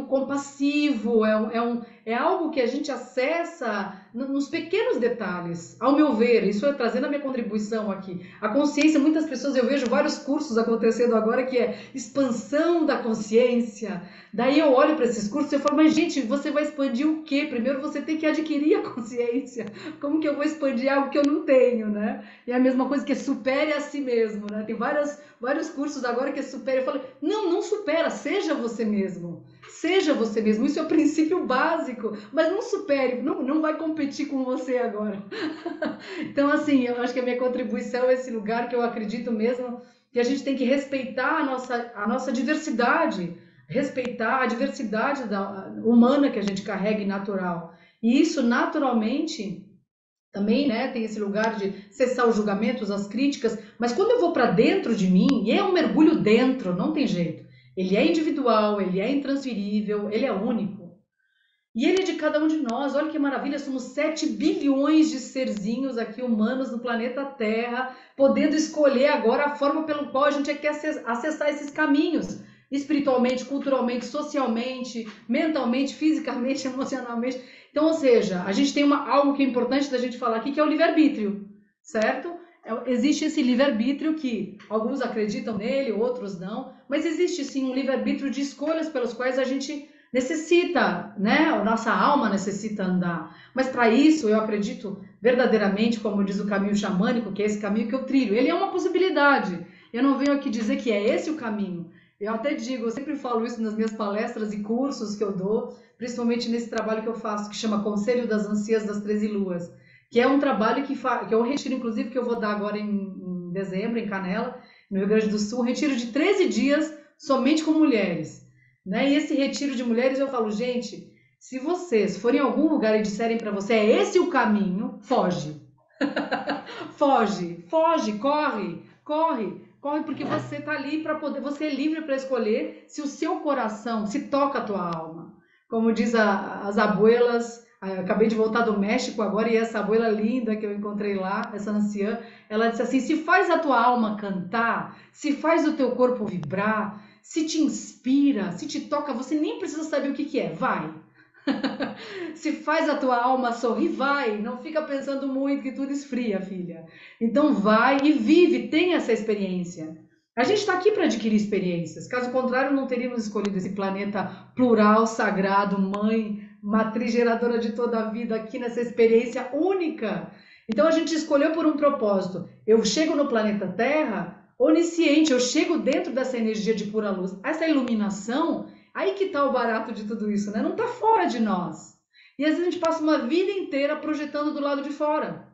compassivo, é algo que a gente acessa nos pequenos detalhes, ao meu ver. Isso é trazendo a minha contribuição aqui. A consciência, muitas pessoas, eu vejo vários cursos acontecendo agora que é expansão da consciência. Daí eu olho para esses cursos e eu falo, mas gente, você vai expandir o quê? Primeiro você tem que adquirir a consciência. Como que eu vou expandir algo que eu não tenho, né? E a mesma coisa que supere a si mesmo, né? Tem vários cursos agora que é supera. Eu falo, não supera, seja você mesmo. Seja você mesmo, isso é o princípio básico, mas não supere, não vai competir com você agora. Então, assim, eu acho que a minha contribuição é esse lugar que eu acredito mesmo que a gente tem que respeitar a nossa diversidade, respeitar a diversidade humana que a gente carrega e natural. E isso, naturalmente, também, né, tem esse lugar de cessar os julgamentos, as críticas, mas quando eu vou para dentro de mim, e é um mergulho dentro, não tem jeito. Ele é individual, ele é intransferível, ele é único. E ele é de cada um de nós. Olha que maravilha, somos 7 bilhões de serzinhos aqui humanos no planeta Terra, podendo escolher agora a forma pelo qual a gente quer acessar esses caminhos, espiritualmente, culturalmente, socialmente, mentalmente, fisicamente, emocionalmente. Então, ou seja, a gente tem algo que é importante da gente falar aqui, que é o livre-arbítrio, certo? Existe esse livre-arbítrio que alguns acreditam nele, outros não, mas existe sim um livre-arbítrio de escolhas pelas quais a gente necessita, né? A nossa alma necessita andar. Mas para isso, eu acredito verdadeiramente, como diz o caminho xamânico, que é esse caminho que eu trilho. Ele é uma possibilidade. Eu não venho aqui dizer que é esse o caminho. Eu até digo, eu sempre falo isso nas minhas palestras e cursos que eu dou, principalmente nesse trabalho que eu faço, que chama Conselho das Anciãs das 13 Luas, que é um trabalho que é um retiro, inclusive, que eu vou dar agora em dezembro, em Canela, no Rio Grande do Sul, um retiro de 13 dias somente com mulheres. Né? E esse retiro de mulheres, eu falo, gente, se vocês forem em algum lugar e disserem para você, é esse o caminho, foge. Foge, corre, porque você está ali para poder, você é livre para escolher se o seu coração se toca a tua alma. Como diz as abuelas. Eu acabei de voltar do México agora e essa abuela linda que eu encontrei lá, essa anciã, ela disse assim, se faz a tua alma cantar, se faz o teu corpo vibrar, se te inspira, se te toca, você nem precisa saber o que é, vai. Se faz a tua alma sorrir, vai, não fica pensando muito que tudo esfria, filha. Então vai e vive, tem essa experiência. A gente está aqui para adquirir experiências, caso contrário não teríamos escolhido esse planeta plural, sagrado, mãe, matriz geradora de toda a vida aqui nessa experiência única. Então a gente escolheu por um propósito. Eu chego no planeta Terra onisciente, eu chego dentro dessa energia de pura luz. Essa iluminação, aí que está o barato de tudo isso, né? Não está fora de nós. E às vezes a gente passa uma vida inteira projetando do lado de fora.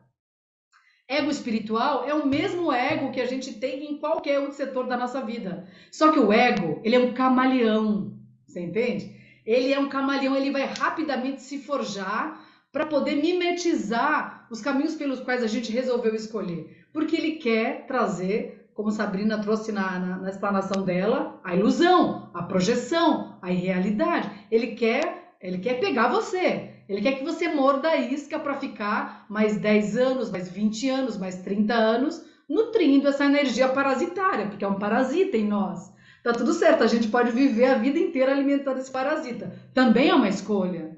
Ego espiritual é o mesmo ego que a gente tem em qualquer outro setor da nossa vida. Só que o ego, ele é um camaleão, você entende? Ele é um camaleão, ele vai rapidamente se forjar para poder mimetizar os caminhos pelos quais a gente resolveu escolher. Porque ele quer trazer, como Sabrina trouxe na explanação dela, a ilusão, a projeção, a irrealidade. Ele quer pegar você. Ele quer que você morda a isca para ficar mais 10 anos, mais 20 anos, mais 30 anos, nutrindo essa energia parasitária, porque é um parasita em nós. Tá tudo certo, a gente pode viver a vida inteira alimentando esse parasita. Também é uma escolha,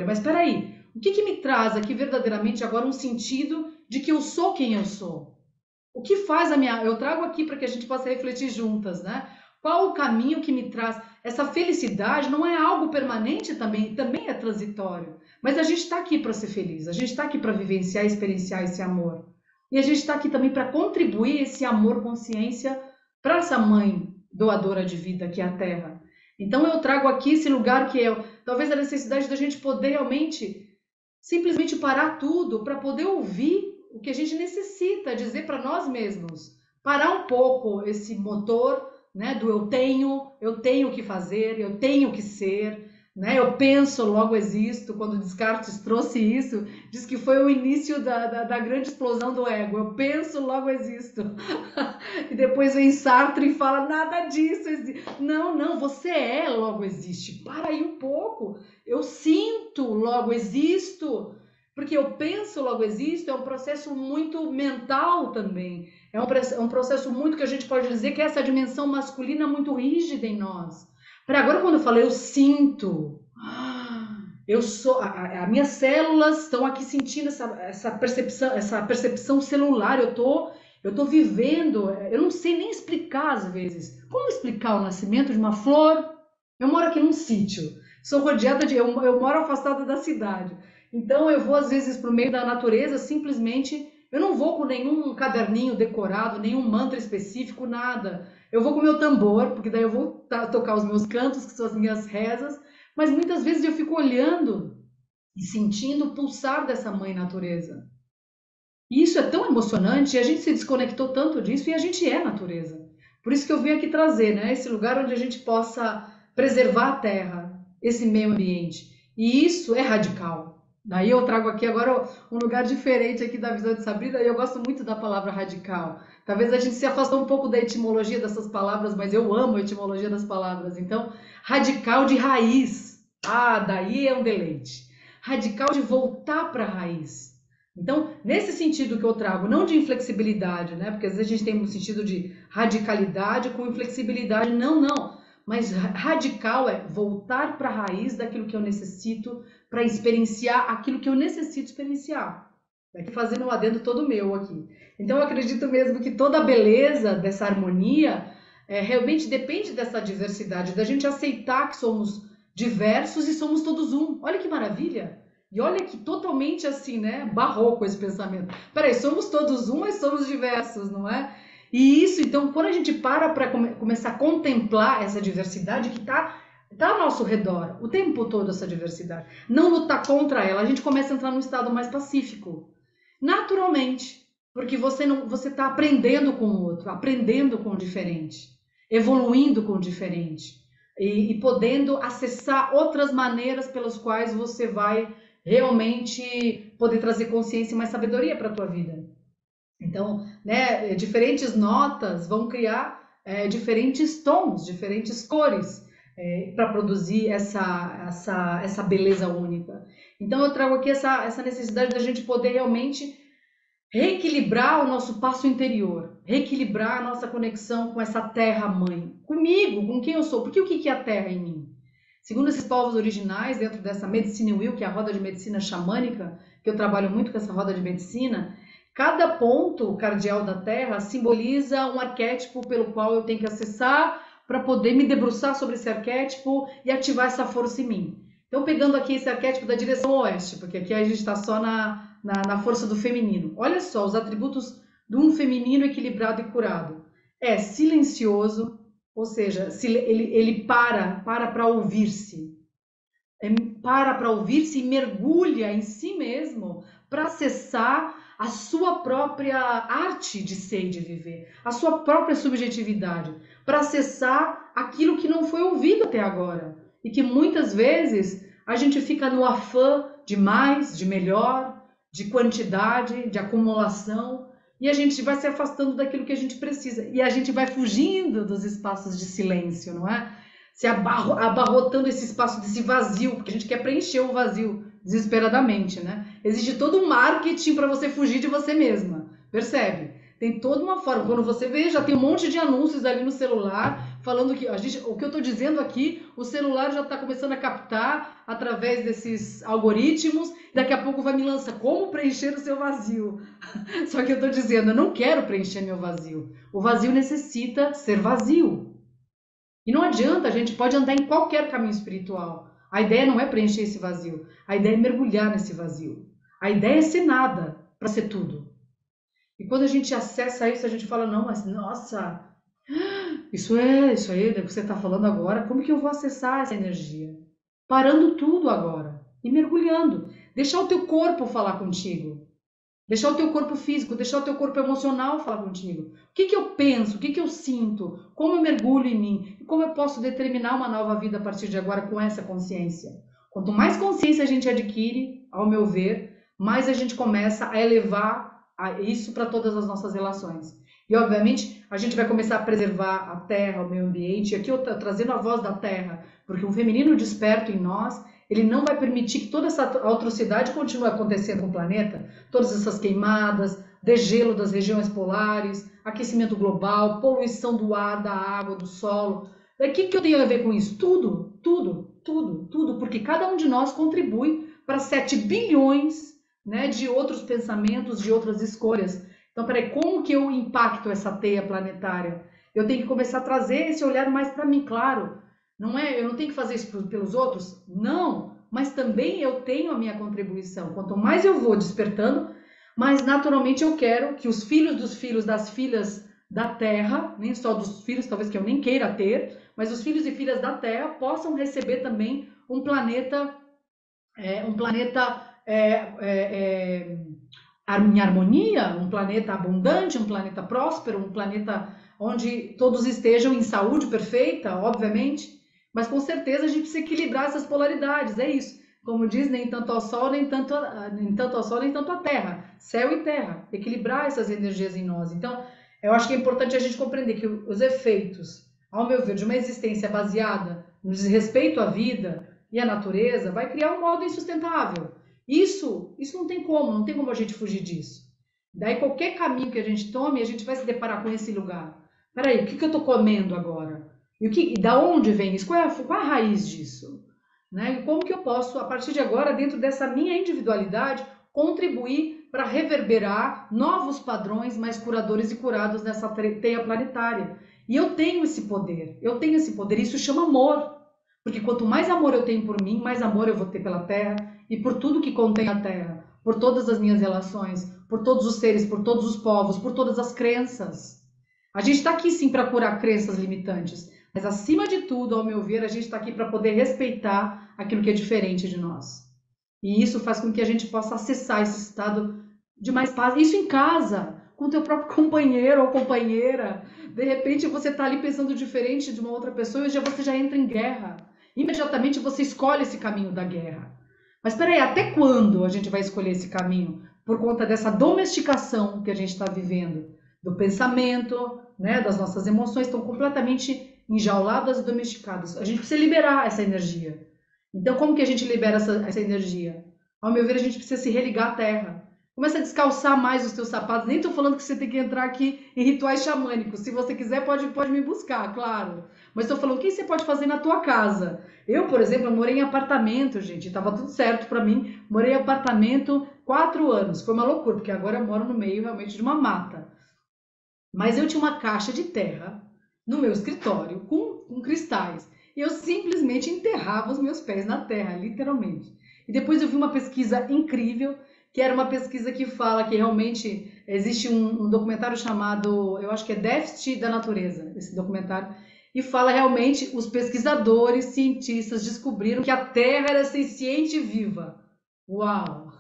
mas espera aí. O que me traz aqui verdadeiramente agora um sentido de que eu sou quem eu sou? O que faz a minha... Eu trago aqui para que a gente possa refletir juntas, né? Qual o caminho que me traz? Essa felicidade não é algo permanente também é transitório. Mas a gente está aqui para ser feliz, a gente está aqui para vivenciar e experienciar esse amor. E a gente está aqui também para contribuir esse amor, consciência, para essa mãe doadora de vida que é a Terra. Então eu trago aqui esse lugar que é talvez a necessidade da gente poder realmente, simplesmente parar tudo para poder ouvir o que a gente necessita dizer para nós mesmos. Parar um pouco esse motor, né, do eu tenho que fazer, eu tenho que ser, né? Eu penso, logo existo. Quando Descartes trouxe isso, diz que foi o início da grande explosão do ego. Eu penso, logo existo. E depois vem Sartre e fala, nada disso existe. Não, você é, logo existe. Para aí um pouco. Eu sinto, logo existo. Porque eu penso, logo existo, é um processo muito mental também. É um processo muito que a gente pode dizer que é essa dimensão masculina muito rígida em nós. Para agora, quando eu falei, eu sinto, eu sou, as minhas células estão aqui sentindo essa percepção celular, eu tô vivendo, eu não sei nem explicar às vezes. Como explicar o nascimento de uma flor? Eu moro aqui num sítio, sou rodeada eu moro afastada da cidade. Então eu vou às vezes para o meio da natureza, simplesmente, eu não vou com nenhum caderninho decorado, nenhum mantra específico, nada. Eu vou com o meu tambor, porque daí eu vou tocar os meus cantos, que são as minhas rezas, mas muitas vezes eu fico olhando e sentindo o pulsar dessa mãe natureza. E isso é tão emocionante, e a gente se desconectou tanto disso, e a gente é natureza. Por isso que eu vim aqui trazer, né, esse lugar onde a gente possa preservar a terra, esse meio ambiente. E isso é radical. Daí eu trago aqui agora um lugar diferente aqui da visão de Sabrina, e eu gosto muito da palavra radical. Talvez a gente se afastou um pouco da etimologia dessas palavras, mas eu amo a etimologia das palavras. Então, radical de raiz. Daí é um deleite. Radical de voltar para a raiz. Então, nesse sentido que eu trago, não de inflexibilidade, né? Porque às vezes a gente tem um sentido de radicalidade com inflexibilidade. Não. Mas radical é voltar para a raiz daquilo que eu necessito para experienciar aquilo que eu necessito experienciar. Aqui fazendo um adendo todo meu aqui. Então eu acredito mesmo que toda a beleza dessa harmonia realmente depende dessa diversidade, da gente aceitar que somos diversos e somos todos um. Olha que maravilha! E olha que totalmente assim, né? Barroco esse pensamento. Peraí, somos todos um, mas somos diversos, não é? E isso, então, quando a gente para começar a contemplar essa diversidade que está ao nosso redor, o tempo todo essa diversidade, não lutar contra ela, a gente começa a entrar num estado mais pacífico. Naturalmente, porque você está aprendendo com o outro, aprendendo com o diferente, evoluindo com o diferente e podendo acessar outras maneiras pelas quais você vai realmente poder trazer consciência e mais sabedoria para a tua vida. Então, né, diferentes notas vão criar diferentes tons, diferentes cores para produzir essa beleza única. Então, eu trago aqui essa necessidade da gente poder realmente reequilibrar o nosso passo interior, reequilibrar a nossa conexão com essa terra-mãe, comigo, com quem eu sou. Porque o que é a terra em mim? Segundo esses povos originais, dentro dessa Medicine Wheel, que é a roda de medicina xamânica, que eu trabalho muito com essa roda de medicina, cada ponto cardial da Terra simboliza um arquétipo pelo qual eu tenho que acessar para poder me debruçar sobre esse arquétipo e ativar essa força em mim. Então, pegando aqui esse arquétipo da direção oeste, porque aqui a gente está só na força do feminino. Olha só, os atributos de um feminino equilibrado e curado. É silencioso, ou seja, ele para ouvir-se. Para ouvir-se e mergulha em si mesmo para acessar a sua própria arte de ser e de viver, a sua própria subjetividade, para acessar aquilo que não foi ouvido até agora. E que muitas vezes a gente fica no afã de mais, de melhor, de quantidade, de acumulação, e a gente vai se afastando daquilo que a gente precisa. E a gente vai fugindo dos espaços de silêncio, não é? Se abarrotando esse espaço desse vazio, porque a gente quer preencher o vazio desesperadamente, né? Existe todo um marketing para você fugir de você mesma, percebe? Tem toda uma forma. Quando você vê, já tem um monte de anúncios ali no celular, falando que o que eu estou dizendo aqui, o celular já está começando a captar através desses algoritmos. Daqui a pouco vai me lançar como preencher o seu vazio. Só que eu estou dizendo, eu não quero preencher meu vazio. O vazio necessita ser vazio. E não adianta, a gente pode andar em qualquer caminho espiritual. A ideia não é preencher esse vazio. A ideia é mergulhar nesse vazio. A ideia é ser nada para ser tudo. E quando a gente acessa isso, a gente fala, não, mas nossa, isso aí que você está falando agora, como que eu vou acessar essa energia? Parando tudo agora e mergulhando. Deixar o teu corpo falar contigo. Deixar o teu corpo físico, deixar o teu corpo emocional falar contigo. O que eu penso, o que eu sinto, como eu mergulho em mim, e como eu posso determinar uma nova vida a partir de agora com essa consciência. Quanto mais consciência a gente adquire, ao meu ver, mais a gente começa a elevar isso para todas as nossas relações. E, obviamente, a gente vai começar a preservar a terra, o meio ambiente. E aqui eu estou trazendo a voz da terra, porque um feminino desperto em nós, ele não vai permitir que toda essa atrocidade continue acontecendo no planeta, todas essas queimadas, degelo das regiões polares, aquecimento global, poluição do ar, da água, do solo. O que eu tenho a ver com isso? Tudo, porque cada um de nós contribui para 7 bilhões, né, de outros pensamentos, de outras escolhas. Então, peraí, como que eu impacto essa teia planetária? Eu tenho que começar a trazer esse olhar mais para mim, claro. Não é, eu não tenho que fazer isso pelos outros? Não, mas também eu tenho a minha contribuição. Quanto mais eu vou despertando, mais naturalmente eu quero que os filhos dos filhos das filhas da Terra, nem só dos filhos talvez que eu nem queira ter, mas os filhos e filhas da Terra possam receber também um planeta em harmonia, um planeta abundante, um planeta próspero, um planeta onde todos estejam em saúde perfeita, obviamente, mas com certeza a gente precisa equilibrar essas polaridades, é isso. Como diz, nem tanto ao Sol, nem tanto ao Sol, nem tanto à Terra, céu e terra, equilibrar essas energias em nós. Então, eu acho que é importante a gente compreender que os efeitos, ao meu ver, de uma existência baseada no desrespeito à vida e à natureza, vai criar um modo insustentável. Isso não tem como a gente fugir disso. Daí qualquer caminho que a gente tome, a gente vai se deparar com esse lugar. Peraí, o que eu estou comendo agora? E da onde vem isso? Qual é a raiz disso? Né? E como que eu posso, a partir de agora, dentro dessa minha individualidade, contribuir para reverberar novos padrões mais curadores e curados nessa teia planetária? E eu tenho esse poder, isso chama amor. Porque quanto mais amor eu tenho por mim, mais amor eu vou ter pela Terra e por tudo que contém a Terra, por todas as minhas relações, por todos os seres, por todos os povos, por todas as crenças. A gente está aqui sim para curar crenças limitantes, mas acima de tudo, ao meu ver, a gente está aqui para poder respeitar aquilo que é diferente de nós. E isso faz com que a gente possa acessar esse estado de mais paz. Isso em casa, com o teu próprio companheiro ou companheira. De repente você está ali pensando diferente de uma outra pessoa e você já entra em guerra. Imediatamente você escolhe esse caminho da guerra. Mas espera aí, até quando a gente vai escolher esse caminho? Por conta dessa domesticação que a gente está vivendo, do pensamento, né, das nossas emoções, estão completamente enjauladas e domesticadas. A gente precisa liberar essa energia. Então, como que a gente libera essa energia? Ao meu ver, a gente precisa se religar à terra. Começa a descalçar mais os teus sapatos. Nem estou falando que você tem que entrar aqui em rituais xamânicos. Se você quiser, pode me buscar, claro. Mas estou falando o que você pode fazer na tua casa. Eu, por exemplo, eu morei em apartamento, gente. Estava tudo certo para mim. Morei em apartamento 4 anos. Foi uma loucura, porque agora eu moro no meio realmente de uma mata. Mas eu tinha uma caixa de terra no meu escritório com cristais. E eu simplesmente enterrava os meus pés na terra, literalmente. E depois eu vi uma pesquisa incrível, que era uma pesquisa que fala que realmente existe um documentário chamado, eu acho que é Déficit da Natureza, esse documentário, e fala realmente, os pesquisadores, cientistas descobriram que a Terra era senciente e viva. Uau!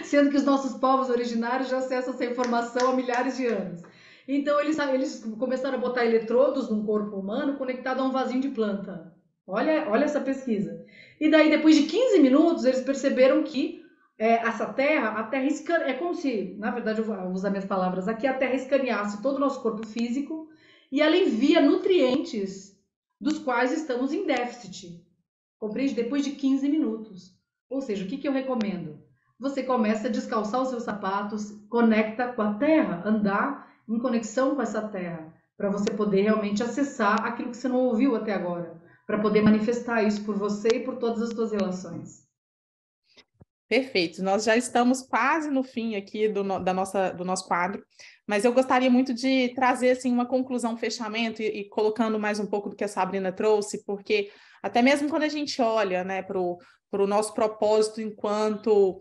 Sendo que os nossos povos originários já acessam essa informação há milhares de anos. Então eles começaram a botar eletrodos num corpo humano conectado a um vasinho de planta. Olha essa pesquisa. E daí, depois de 15 minutos, eles perceberam que essa terra, a terra é como se, na verdade, eu vou usar minhas palavras aqui, a terra escaneasse todo o nosso corpo físico e ela envia nutrientes dos quais estamos em déficit. Compreende? Depois de 15 minutos. Ou seja, o que eu recomendo? Você começa a descalçar os seus sapatos, conecta com a terra, andar em conexão com essa terra, para você poder realmente acessar aquilo que você não ouviu até agora, para poder manifestar isso por você e por todas as suas relações. Perfeito. Nós já estamos quase no fim aqui do nosso quadro, mas eu gostaria muito de trazer assim, uma conclusão, um fechamento e colocando mais um pouco do que a Sabrina trouxe, porque até mesmo quando a gente olha, né, para o nosso propósito enquanto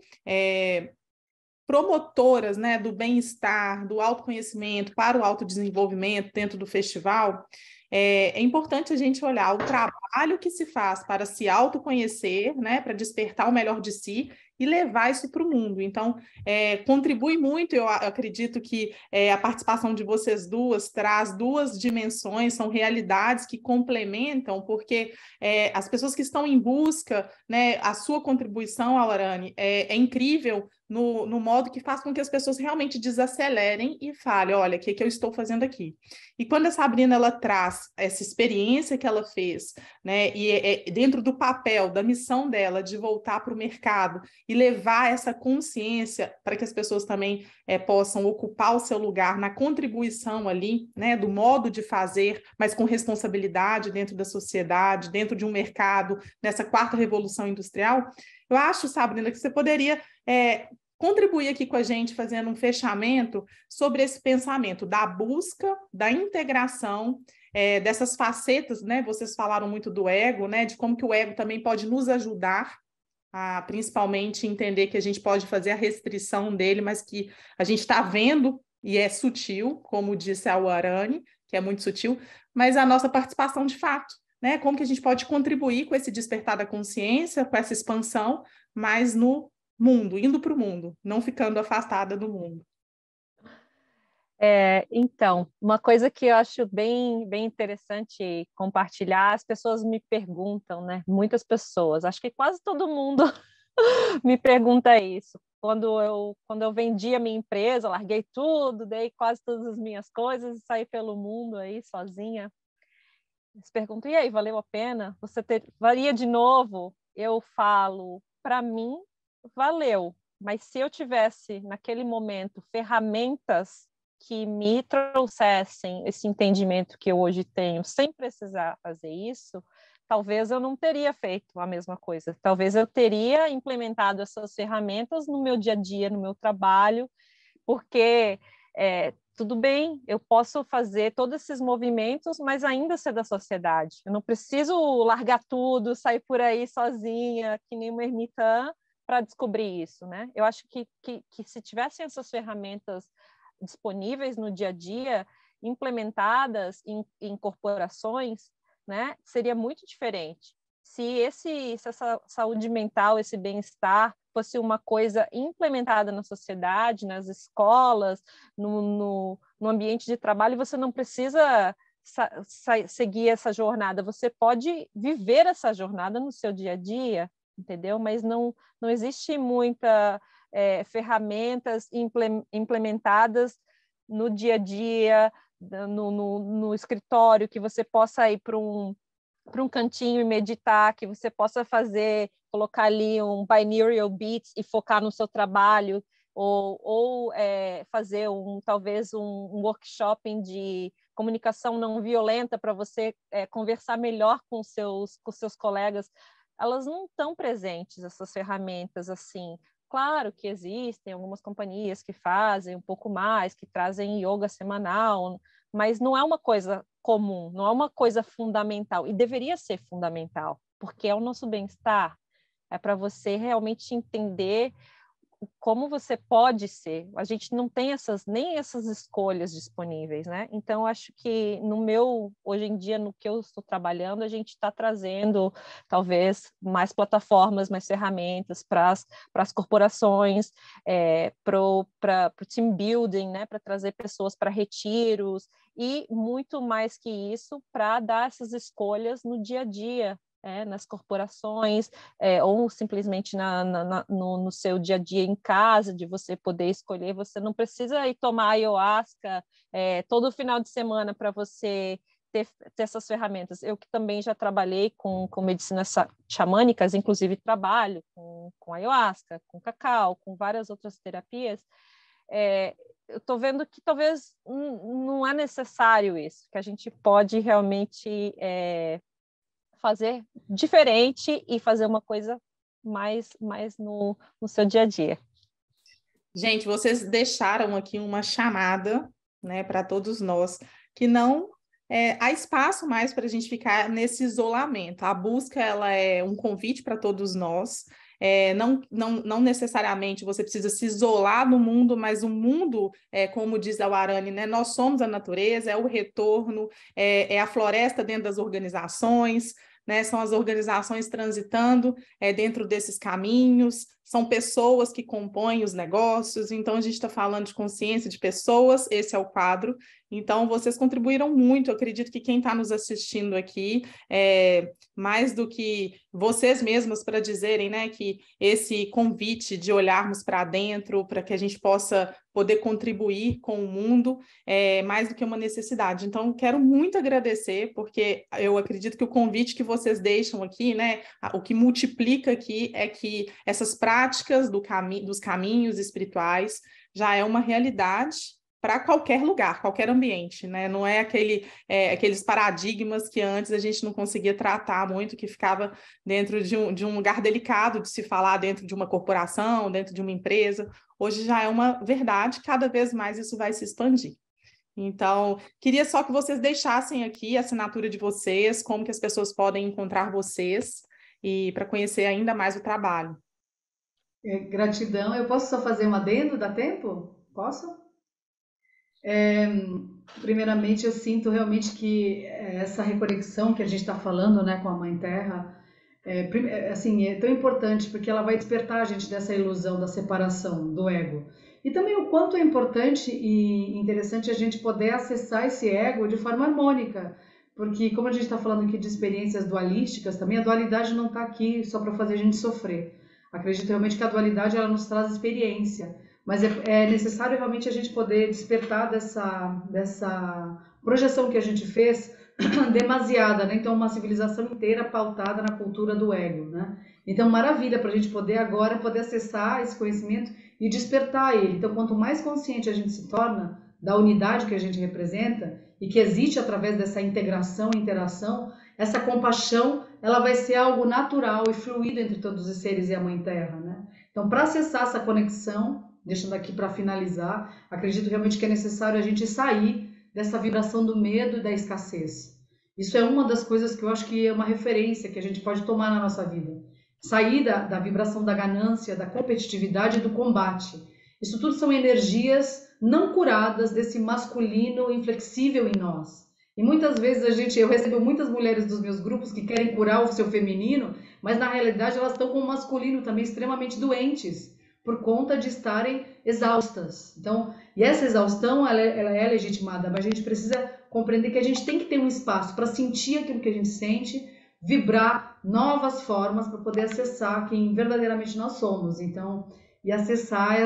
promotoras, né, do bem-estar, do autoconhecimento para o autodesenvolvimento dentro do festival, é importante a gente olhar o trabalho que se faz para se autoconhecer, né, para despertar o melhor de si e levar isso para o mundo. Então, contribui muito, eu acredito que a participação de vocês duas traz duas dimensões, são realidades que complementam, porque as pessoas que estão em busca, né, a sua contribuição, Alarane, é incrível no modo que faz com que as pessoas realmente desacelerem e falem, olha, o que eu estou fazendo aqui? E quando a Sabrina ela traz essa experiência que ela fez, né, e dentro do papel, da missão dela de voltar para o mercado e levar essa consciência para que as pessoas também possam ocupar o seu lugar na contribuição ali, né, do modo de fazer, mas com responsabilidade dentro da sociedade, dentro de um mercado, nessa quarta revolução industrial, eu acho, Sabrina, que você poderia contribuir aqui com a gente, fazendo um fechamento sobre esse pensamento da busca, da integração, dessas facetas, né? Vocês falaram muito do ego, né? De como que o ego também pode nos ajudar a, principalmente, entender que a gente pode fazer a restrição dele, mas que a gente está vendo e é sutil, como disse a Warani, que é muito sutil, mas a nossa participação de fato, né? Como que a gente pode contribuir com esse despertar da consciência, com essa expansão, mas no mundo, indo para o mundo, não ficando afastada do mundo. Então, uma coisa que eu acho bem eu compartilhar, as pessoas me perguntam, né? Muitas pessoas, acho que quase todo mundo me pergunta isso. Quando eu vendi a minha empresa, larguei tudo, dei quase todas as minhas coisas e saí pelo mundo aí sozinha. Eles perguntam, e aí, valeu a pena? Varia de novo? Eu falo, para mim, valeu. Mas se eu tivesse, naquele momento, ferramentas que me trouxessem esse entendimento que eu hoje tenho, sem precisar fazer isso, talvez eu não teria feito a mesma coisa. Talvez eu teria implementado essas ferramentas no meu dia a dia, no meu trabalho, porque tudo bem, eu posso fazer todos esses movimentos, mas ainda ser da sociedade. Eu não preciso largar tudo, sair por aí sozinha, que nem uma ermitã, para descobrir isso, né? Eu acho que se tivessem essas ferramentas disponíveis no dia a dia, implementadas em corporações, né, seria muito diferente. Se essa saúde mental, esse bem-estar fosse uma coisa implementada na sociedade, nas escolas, no ambiente de trabalho, você não precisa seguir essa jornada, você pode viver essa jornada no seu dia a dia, entendeu? Mas não existe muita ferramentas implementadas no dia a dia, no escritório, que você possa ir para um cantinho e meditar, que você possa colocar ali um binaural beats e focar no seu trabalho, ou fazer talvez um workshop de comunicação não violenta para você conversar melhor com seus colegas. Elas não estão presentes, essas ferramentas assim. Claro que existem algumas companhias que fazem um pouco mais, que trazem yoga semanal, mas não é uma coisa comum, não é uma coisa fundamental, e deveria ser fundamental, porque é o nosso bem-estar, é para você realmente entender como você pode ser. A gente não tem nem essas escolhas disponíveis, né? Então, acho que hoje em dia, no que eu estou trabalhando, a gente está trazendo, talvez, mais plataformas, mais ferramentas para as corporações, para o team building, né? Para trazer pessoas para retiros, e muito mais que isso, para dar essas escolhas no dia a dia, nas corporações, ou simplesmente no seu dia a dia em casa, de você poder escolher. Você não precisa ir tomar ayahuasca todo final de semana para você ter essas ferramentas. Eu que também já trabalhei com medicinas xamânicas, inclusive trabalho com ayahuasca, com cacau, com várias outras terapias, eu estou vendo que talvez não é necessário isso, que a gente pode realmente fazer diferente e fazer uma coisa mais no seu dia a dia. Gente, vocês deixaram aqui uma chamada, né, para todos nós, que não há espaço mais para a gente ficar nesse isolamento. A busca, ela é um convite para todos nós. Não necessariamente você precisa se isolar do mundo, mas o mundo, como diz a Warani, né, nós somos a natureza, é o retorno, é a floresta dentro das organizações, né, são as organizações transitando dentro desses caminhos, são pessoas que compõem os negócios, então a gente está falando de consciência de pessoas, esse é o quadro. Então, vocês contribuíram muito, eu acredito que quem está nos assistindo aqui, mais do que vocês mesmas para dizerem, né, que esse convite de olharmos para dentro, para que a gente possa poder contribuir com o mundo, é mais do que uma necessidade. Então, quero muito agradecer, porque eu acredito que o convite que vocês deixam aqui, né, o que multiplica aqui é que essas práticas dos caminhos espirituais já é uma realidade para qualquer lugar, qualquer ambiente, né? Não é aqueles paradigmas que antes a gente não conseguia tratar muito, que ficava dentro de um lugar delicado de se falar dentro de uma corporação, dentro de uma empresa. Hoje já é uma verdade, cada vez mais isso vai se expandir. Então, queria só que vocês deixassem aqui a assinatura de vocês, como que as pessoas podem encontrar vocês e para conhecer ainda mais o trabalho. Gratidão. Eu posso só fazer um adendo? Dá tempo? Posso? Primeiramente, eu sinto realmente que essa reconexão que a gente está falando, né, com a Mãe Terra, assim, é tão importante porque ela vai despertar a gente dessa ilusão da separação do ego. E também o quanto é importante e interessante a gente poder acessar esse ego de forma harmônica. Porque, como a gente está falando aqui de experiências dualísticas, também a dualidade não está aqui só para fazer a gente sofrer. Acredito realmente que a dualidade ela nos traz experiência. Mas é necessário realmente a gente poder despertar dessa projeção que a gente fez demasiada, né? Então, uma civilização inteira pautada na cultura do ego, né? Então, maravilha para a gente poder agora poder acessar esse conhecimento e despertar ele. Então, quanto mais consciente a gente se torna da unidade que a gente representa e que existe através dessa integração e interação, essa compaixão, ela vai ser algo natural e fluido entre todos os seres e a Mãe Terra, né? Então, para acessar essa conexão, deixando aqui para finalizar, acredito realmente que é necessário a gente sair dessa vibração do medo e da escassez. Isso é uma das coisas que eu acho que é uma referência que a gente pode tomar na nossa vida. Sair da vibração da ganância, da competitividade e do combate. Isso tudo são energias não curadas desse masculino inflexível em nós. E muitas vezes eu recebo muitas mulheres dos meus grupos que querem curar o seu feminino, mas na realidade elas estão com o masculino também extremamente doentes, por conta de estarem exaustas. Então, e essa exaustão, ela é legitimada, mas a gente precisa compreender que a gente tem que ter um espaço para sentir aquilo que a gente sente, vibrar novas formas para poder acessar quem verdadeiramente nós somos. Então, e acessar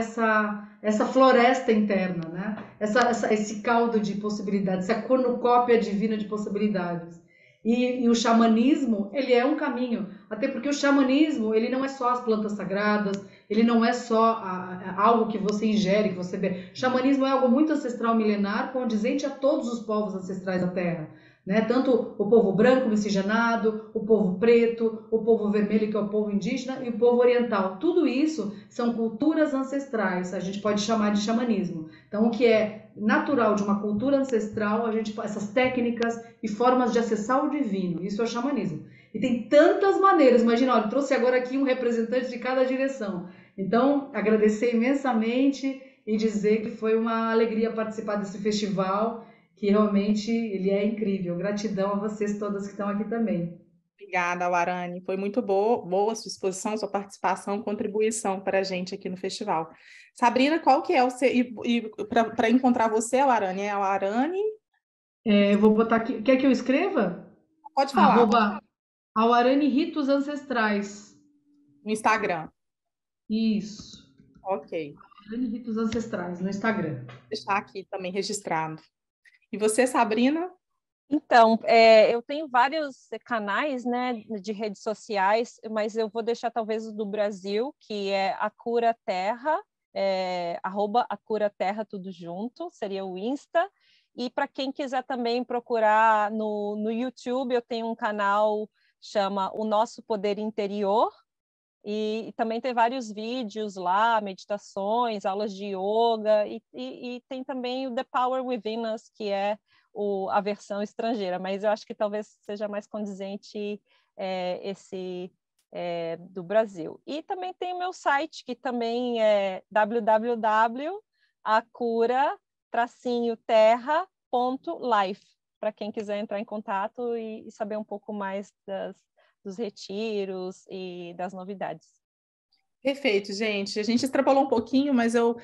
essa floresta interna, né? Esse caldo de possibilidades, essa cornucópia divina de possibilidades. E o xamanismo, ele é um caminho, até porque o xamanismo, ele não é só as plantas sagradas, ele não é só algo que você ingere, que você bebe. O xamanismo é algo muito ancestral, milenar, condizente a todos os povos ancestrais da Terra, né? Tanto o povo branco miscigenado, o povo preto, o povo vermelho, que é o povo indígena, e o povo oriental. Tudo isso são culturas ancestrais, a gente pode chamar de xamanismo. Então, o que é natural de uma cultura ancestral, essas técnicas e formas de acessar o divino, isso é o xamanismo. E tem tantas maneiras, imagina, olha, eu trouxe agora aqui um representante de cada direção. Então, agradecer imensamente e dizer que foi uma alegria participar desse festival, que realmente ele é incrível. Gratidão a vocês todas que estão aqui também. Obrigada, Warani. Foi muito boa a sua exposição, sua participação, contribuição para a gente aqui no festival. Sabrina, qual que é o seu... E para encontrar você, Warani, é a Warani? Eu vou botar aqui... Quer que eu escreva? Pode falar. @Warani Ritos Ancestrais. No Instagram. Isso. Ok. Warani Ritos Ancestrais, no Instagram. Vou deixar aqui também registrado. E você, Sabrina? Então, eu tenho vários canais, né, de redes sociais, mas eu vou deixar talvez o do Brasil, que é a Cura Terra, @acuraterra tudo junto, seria o Insta. E para quem quiser também procurar no YouTube, eu tenho um canal chama O Nosso Poder Interior, e também tem vários vídeos lá, meditações, aulas de yoga, e tem também o The Power Within Us, que é a versão estrangeira, mas eu acho que talvez seja mais condizente esse do Brasil. E também tem o meu site, que também é www.acura-terra.life, para quem quiser entrar em contato e saber um pouco mais dos retiros e das novidades. Perfeito, gente. A gente extrapolou um pouquinho, mas eu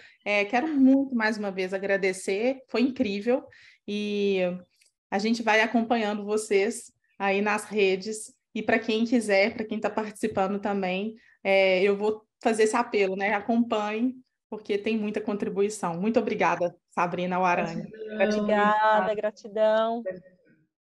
quero muito mais uma vez agradecer. Foi incrível. E a gente vai acompanhando vocês aí nas redes. E para quem quiser, para quem está participando também, eu vou fazer esse apelo, né? Acompanhem, porque tem muita contribuição. Muito obrigada, Sabrina Guarani. Obrigada, gratidão.